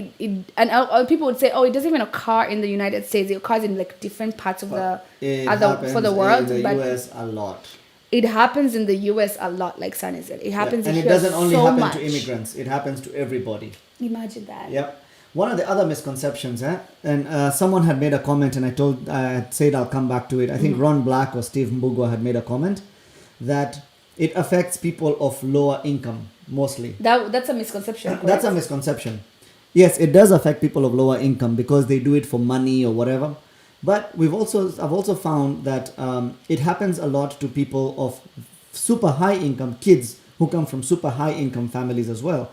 S2: and people would say, oh, it doesn't even occur in the United States. It occurs in like different parts of the world.
S3: In the
S2: but
S3: US a lot.
S2: it happens in the US a lot, like Sunny said. It happens
S3: And
S2: in
S3: it
S2: here
S3: doesn't only
S2: so
S3: happen
S2: much.
S3: to immigrants. It happens to everybody.
S2: Imagine that.
S3: Yep. One of the other misconceptions, and someone had made a comment, and I had said I'll come back to it. I think Ron Black or Steve Mbugua had made a comment that it affects people of lower income mostly.
S2: That's a misconception. Correct?
S3: That's a misconception. Yes, it does affect people of lower income because they do it for money or whatever. But I've also found that it happens a lot to people of super high income, kids who come from super high income families as well.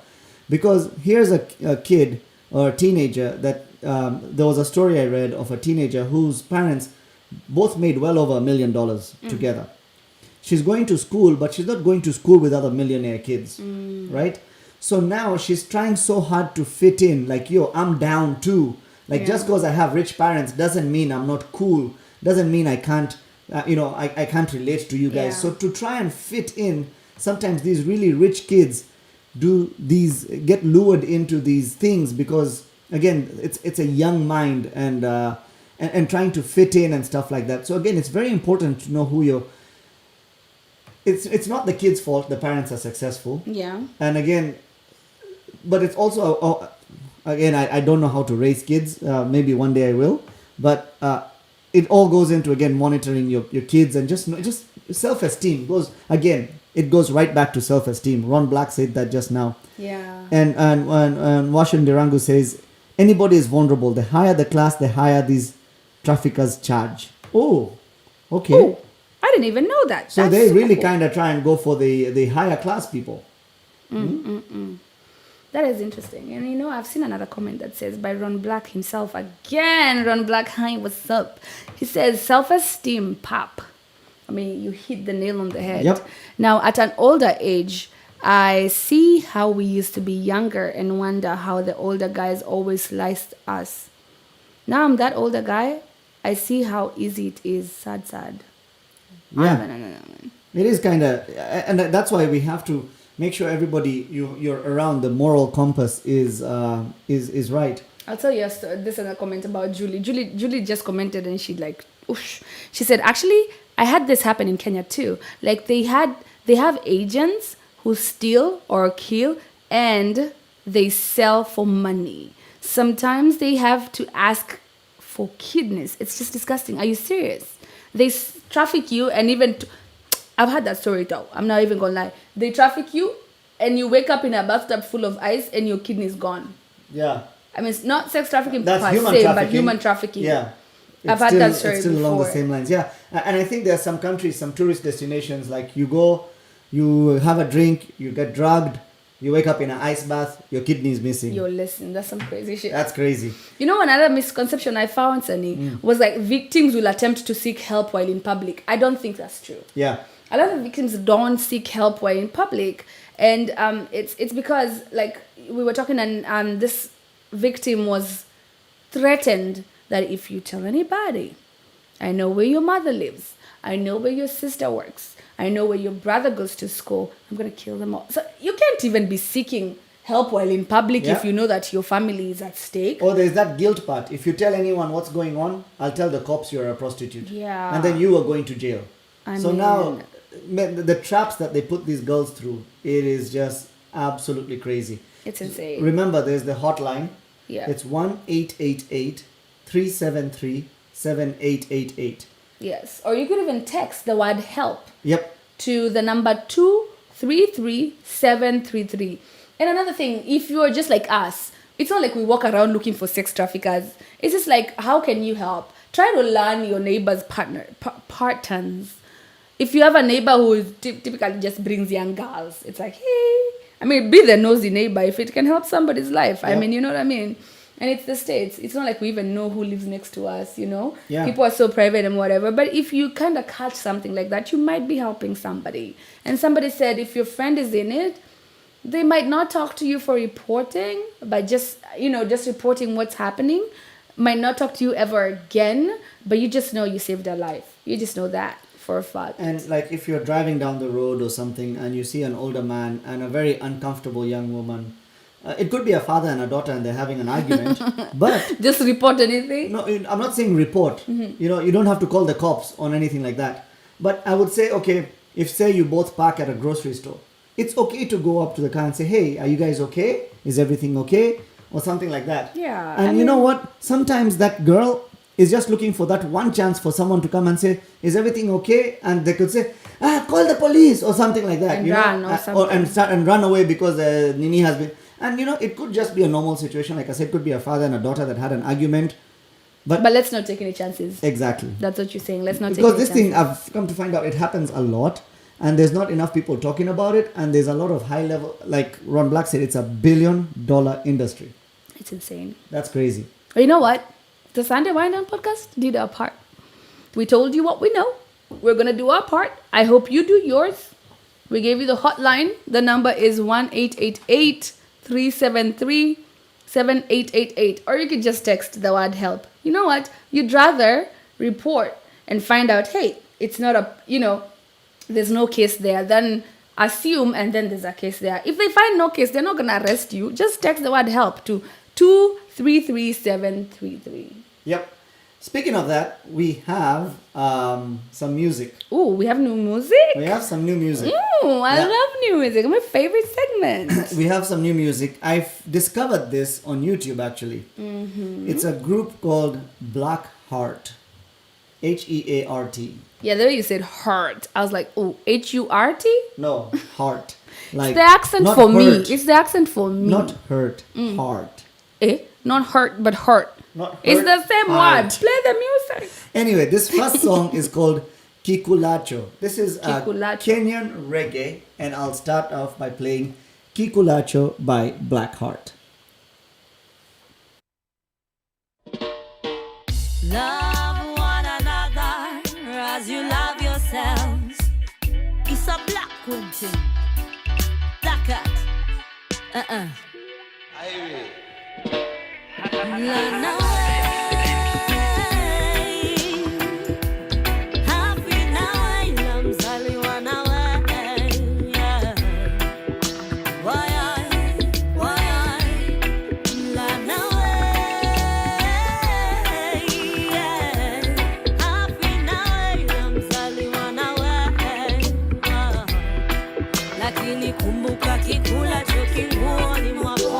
S3: Because here's a kid or a teenager that there was a story I read of a teenager whose parents both made well over $1 million together. She's going to school, but she's not going to school with other millionaire kids, right? So now she's trying so hard to fit in, like, yo, I'm down too. Like, just because I have rich parents doesn't mean I'm not cool. Doesn't mean I can't, I can't relate to you guys.
S2: Yeah.
S3: So to try and fit in, sometimes these really rich kids get lured into these things because, again, it's a young mind and trying to fit in and stuff like that. So again, it's very important to know who you're. It's not the kid's fault the parents are successful.
S2: Yeah.
S3: And again, but it's also again, I don't know how to raise kids. Maybe one day I will. But it all goes into, again, monitoring your kids and just self-esteem it goes right back to self-esteem. Ron Black said that just now.
S2: Yeah.
S3: And Washington Durango says anybody is vulnerable. The higher the class, the higher these traffickers charge. Oh, okay.
S2: Oh, I didn't even know that.
S3: So
S2: That's
S3: they
S2: super
S3: really
S2: cool.
S3: kind of try and go for the higher class people.
S2: That is interesting. And I've seen another comment that says by Ron Black himself again. Ron Black, hi, what's up? He says self-esteem, pap. I mean, you hit the nail on the head.
S3: Yep.
S2: Now, at an older age, I see how we used to be younger and wonder how the older guys always sliced us. Now I'm that older guy, I see how easy it is. Sad.
S3: Yeah.
S2: No.
S3: It is kind of, and that's why we have to make sure everybody you're around, the moral compass is right.
S2: I'll tell you this other comment about Julie. Julie just commented and she like, oosh. She said, actually, I had this happen in Kenya too. Like they have agents who steal or kill and they sell for money. Sometimes they have to ask for kidneys. It's just disgusting. Are you serious? They traffic you and even... I've had that story though. I'm not even gonna lie. They traffic you and you wake up in a bathtub full of ice and your kidney is gone.
S3: Yeah.
S2: I mean, it's not sex trafficking
S3: That's
S2: per
S3: human
S2: se,
S3: trafficking.
S2: but human trafficking.
S3: Yeah.
S2: I've had that story
S3: It's still along the
S2: before.
S3: same lines. Yeah. And I think there are some countries, some tourist destinations, like you go, you have a drink, you get drugged, you wake up in an ice bath, your kidney is missing.
S2: Yo, listen, that's some crazy shit.
S3: That's crazy.
S2: Another misconception I found, Sunny, was like victims will attempt to seek help while in public. I don't think that's true.
S3: Yeah.
S2: A lot of victims don't seek help while in public, and it's because, like we were talking, and this victim was threatened that if you tell anybody, I know where your mother lives, I know where your sister works, I know where your brother goes to school, I'm gonna kill them all. So you can't even be seeking help while in public if you know that your family is at stake.
S3: Or there's that guilt part. If you tell anyone what's going on, I'll tell the cops you're a prostitute.
S2: Yeah.
S3: And then you are going to jail. So
S2: mean-
S3: now, the traps that they put these girls through, it is just absolutely crazy.
S2: It's insane.
S3: Remember, there's the hotline.
S2: Yeah.
S3: It's 1-888-373-7888.
S2: Yes. Or you could even text the word help
S3: Yep.
S2: to the number 233733. And another thing, if you are just like us, it's not like we walk around looking for sex traffickers. It's just like, how can you help? Try to learn your neighbor's patterns. If you have a neighbor who is typically just brings young girls, it's like, hey, I mean, be the nosy neighbor if it can help somebody's life. I
S3: Yep.
S2: mean, you know what I mean? And it's the States. It's not like we even know who lives next to us, you know?
S3: Yeah.
S2: People are so private and whatever. But if you kind of catch something like that, you might be helping somebody. And somebody said if your friend is in it, they might not talk to you for reporting, but just, just reporting what's happening. Might not talk to you ever again, but you just know you saved their life. You just know that for a fact.
S3: And like if you're driving down the road or something and you see an older man and a very uncomfortable young woman, it could be a father and a daughter and they're having an argument, but
S2: Just report anything?
S3: no, I'm not saying report. You don't have to call the cops on anything like that. But I would say, okay, if say you both park at a grocery store, it's okay to go up to the car and say, hey, are you guys okay? Is everything okay? Or something like that.
S2: Yeah.
S3: And you know what? Sometimes that girl is just looking for that one chance for someone to come and say, is everything okay? And they could say, call the police or something like that.
S2: And
S3: you
S2: run
S3: know?
S2: or something.
S3: And start and run away because Nini has been... And it could just be a normal situation. Like I said, it could be a father and a daughter that had an argument.
S2: But let's not take any chances.
S3: Exactly.
S2: That's what you're saying. Let's not take
S3: Because
S2: any
S3: this
S2: chances.
S3: thing, I've come to find out, it happens a lot. And there's not enough people talking about it. And there's a lot of high level, like Ron Black said, it's $1 billion industry.
S2: It's insane.
S3: That's crazy.
S2: But you know what? The Sunday Wind Down podcast did our part. We told you what we know. We're going to do our part. I hope you do yours. We gave you the hotline. The number is 1-888-373-7888. Or you could just text the word help. You know what? You'd rather report and find out, hey, it's not there's no case there, than assume and then there's a case there. If they find no case, they're not going to arrest you. Just text the word help to 233733.
S3: Yep. Speaking of that, we have some music.
S2: Ooh, we have new music?
S3: We have some new music.
S2: Ooh, I
S3: Yeah.
S2: love new music. My favorite segment.
S3: We have some new music. I've discovered this on YouTube actually. It's a group called Black Heart. Heart.
S2: Yeah, the way you said heart, I was like, oh, Hurt?
S3: No, heart. Like
S2: It's the accent
S3: not
S2: for me.
S3: hurt.
S2: It's the accent for me.
S3: Not hurt, heart.
S2: Not hurt, but hurt.
S3: Not
S2: It's
S3: hurt,
S2: the same
S3: heart.
S2: word. Play the music.
S3: Anyway, this first song is called Kikulacho. This is
S2: Kikulacho.
S3: Kenyan reggae, and I'll start off by playing Kikulacho by Black Heart.
S4: Love one another as you love yourselves. It's a black thing. Black cat. Run away. Happy now, I'm Sally one away. Yeah. Why run away? Yeah. Happy now, I'm Sally one away. Lakini kumbuka kikula chokinguoni mwako.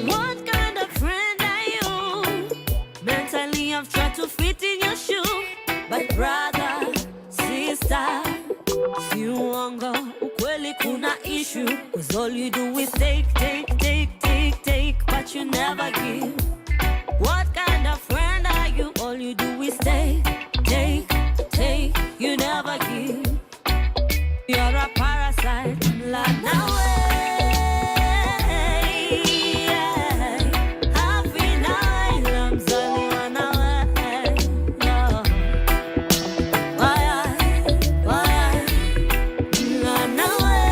S4: What kind of friend are you? Mentally I've tried to fit in your shoe, but brother, sister, si uongo, ukweli kuna issue. Cause all you do is take, but you never give. What kind of friend are you? All you do is take, you never give. You're a parasite, run away. Happy night, I'm Sally one away. Why run away?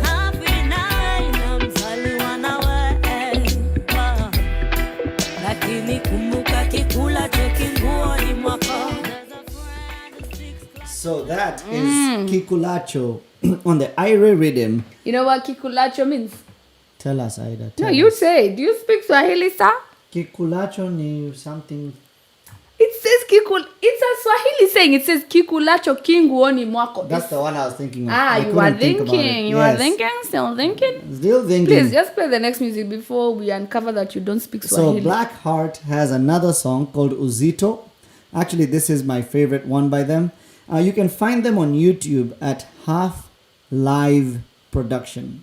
S4: Happy night, I'm Sally one away. Lakini kumbuka kikula chokinguoni mwako.
S3: So that is Kikulacho on the Ire rhythm.
S2: You know what Kikulacho means?
S3: Tell us, Aida.
S2: No,
S3: tell
S2: you
S3: us.
S2: say. Do you speak Swahili, sir?
S3: Kikulacho ni something.
S2: It says It's a Swahili saying. It says Kikulacho kinguoni mwako.
S3: That's the one I was thinking of.
S2: Ah,
S3: I
S2: you
S3: couldn't
S2: are
S3: think about it.
S2: thinking. You
S3: Yes.
S2: are thinking. Still thinking.
S3: Still thinking.
S2: Please just play the next music before we uncover that you don't speak Swahili.
S3: So Black Heart has another song called Uzito. Actually, this is my favorite one by them. You can find them on YouTube at Half Live Production.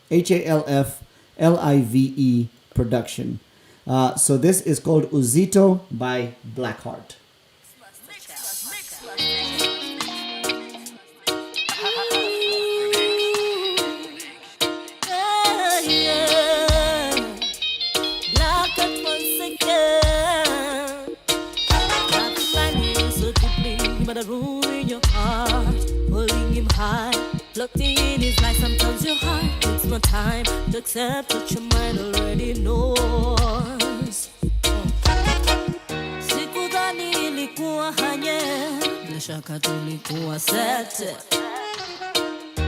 S3: HALFLIVE Production. So this is called Uzito by Black Heart.
S4: Yeah. time to accept what your mind already knows. Sikudhani ilikuwa hanye, bila shaka tulikuwa sete.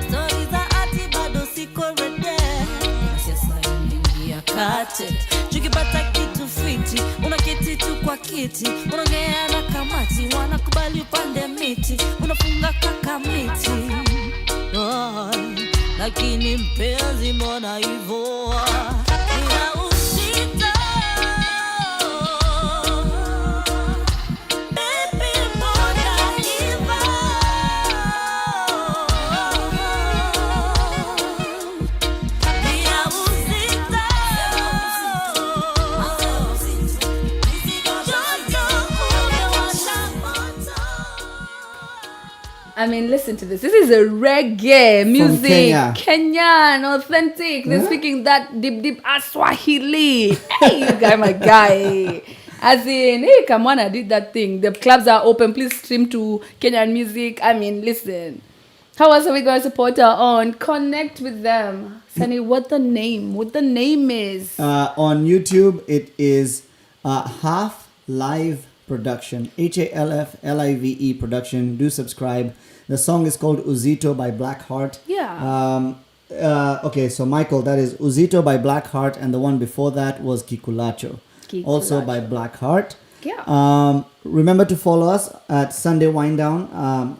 S4: Story za ati bado siko rede, na siasa imeingia kate. Tukipata kitu fiti, unaketi tu kwa kiti, unaongea na kamati, wanakubali upande miti, unafunga kaka miti. Oh, lakini mpenzi mbona hivyo? Nina usita. Baby mbona hivyo? Nina usita.
S2: I mean, listen to this. This is a reggae music.
S3: Kenya.
S2: Kenyan, authentic. They're speaking that deep Swahili. Hey, you guy, my guy. As in, hey, come on, I did that thing. The clubs are open. Please stream to Kenyan music. I mean, listen. How else are we going to support her on? Connect with them. Sunny, what the name is?
S3: On YouTube, it is Half Live Production. HALFLIVE Production. Do subscribe. The song is called Uzito by Blackheart.
S2: Yeah.
S3: Okay, so Michael, that is Uzito by Blackheart, and the one before that was Kikulacho. Also by Blackheart.
S2: Yeah.
S3: Remember to follow us at Sunday Wind Down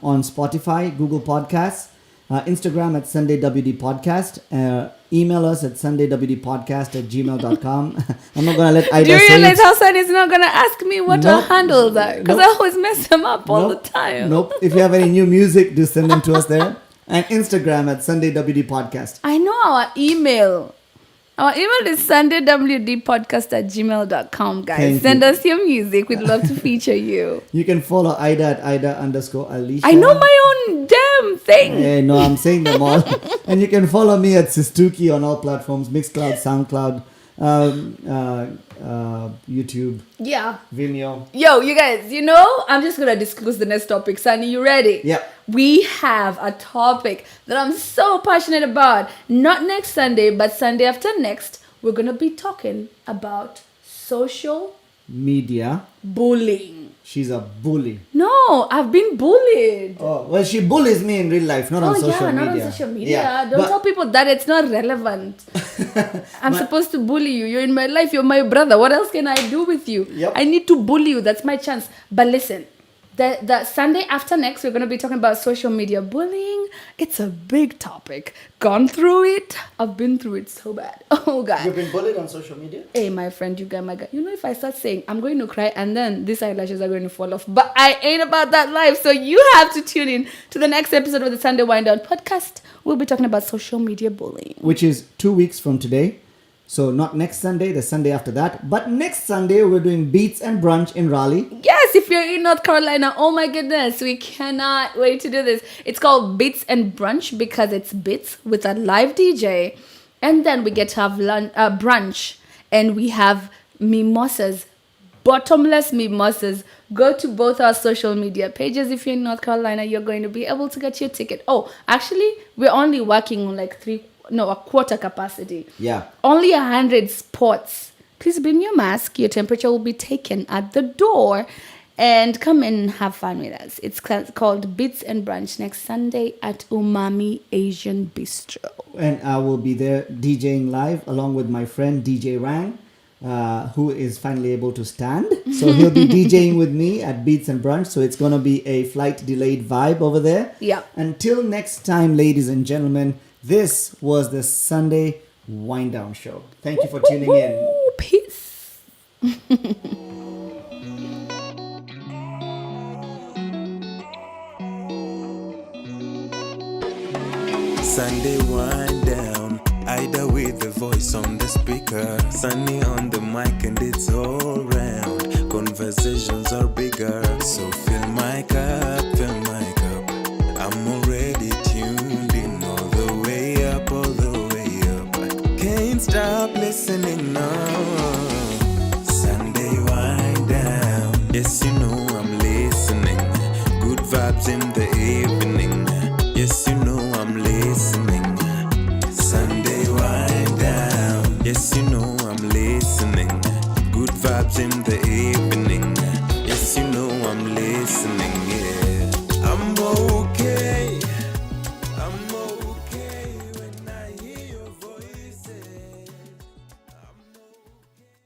S3: on Spotify, Google Podcasts, Instagram at Sunday WD Podcast. Email us at sundaywdpodcast@gmail.com. I'm not going to let Ida
S2: Do you
S3: say
S2: realize
S3: it.
S2: how Sunny's not going to ask me what our handles are? Because I always mess them up all the time.
S3: Nope. If you have any new music, do send them to us there. And Instagram at Sunday WD Podcast.
S2: I know our email. Our email is sundaywdpodcast@gmail.com, guys.
S3: Thank
S2: Send
S3: you.
S2: us your music. We'd love to feature you.
S3: You can follow Ida at Ida_Alicia.
S2: I know my own damn thing.
S3: Hey, no, I'm saying them all. And you can follow me at Sistuki on all platforms: Mixcloud, SoundCloud, YouTube,
S2: Yeah.
S3: Vimeo.
S2: Yo, you guys, you know, I'm just going to discuss the next topic. Sunny, you ready?
S3: Yep.
S2: We have a topic that I'm so passionate about. Not next Sunday, but Sunday after next, we're going to be talking about social
S3: Media.
S2: bullying.
S3: She's a bully.
S2: No, I've been bullied.
S3: Oh, well, she bullies me in real life, not on social media.
S2: Not on social media.
S3: Yeah,
S2: Don't
S3: but-
S2: tell people that it's not relevant. I'm supposed to bully you. You're in my life. You're my brother. What else can I do with you?
S3: Yep.
S2: I need to bully you. That's my chance. But listen, the Sunday after next, we're going to be talking about social media bullying. It's a big topic. Gone through it. I've been through it so bad. Oh, God.
S3: You've been bullied on social media?
S2: Hey, my friend, you guy, my guy. You know, if I start saying I'm going to cry and then these eyelashes are going to fall off, but I ain't about that life. So you have to tune in to the next episode of the Sunday Wind Down podcast. We'll be talking about social media bullying.
S3: Which is 2 weeks from today. So not next Sunday, the Sunday after that. But next Sunday, we're doing Beats and Brunch in Raleigh.
S2: Yes, if you're in North Carolina, oh my goodness, we cannot wait to do this. It's called Beats and Brunch because it's beats with a live DJ. And then we get to have brunch and we have mimosas, bottomless mimosas. Go to both our social media pages. If you're in North Carolina, you're going to be able to get your ticket. Oh, actually, we're only working on like a quarter capacity.
S3: Yeah.
S2: Only 100 spots. Please bring your mask. Your temperature will be taken at the door. And come and have fun with us. It's called Beats and Brunch next Sunday at Umami Asian Bistro.
S3: And I will be there DJing live along with my friend DJ Rang, who is finally able to stand. So he'll be DJing with me at Beats and Brunch. So it's going to be a flight delayed vibe over there.
S2: Yeah.
S3: Until next time, ladies and gentlemen, this was the Sunday Wind Down Show. Thank you for tuning in.
S2: Peace.
S1: Sunday wind down, Ida with the voice on the speaker, Sunny on the mic and it's all round. Conversations are bigger, so fill my cup, fill my cup. I'm already tuned in all the way up, all the way up. Can't stop listening now. Sunday wind down, yes you know I'm listening. Good vibes in the evening, yes you know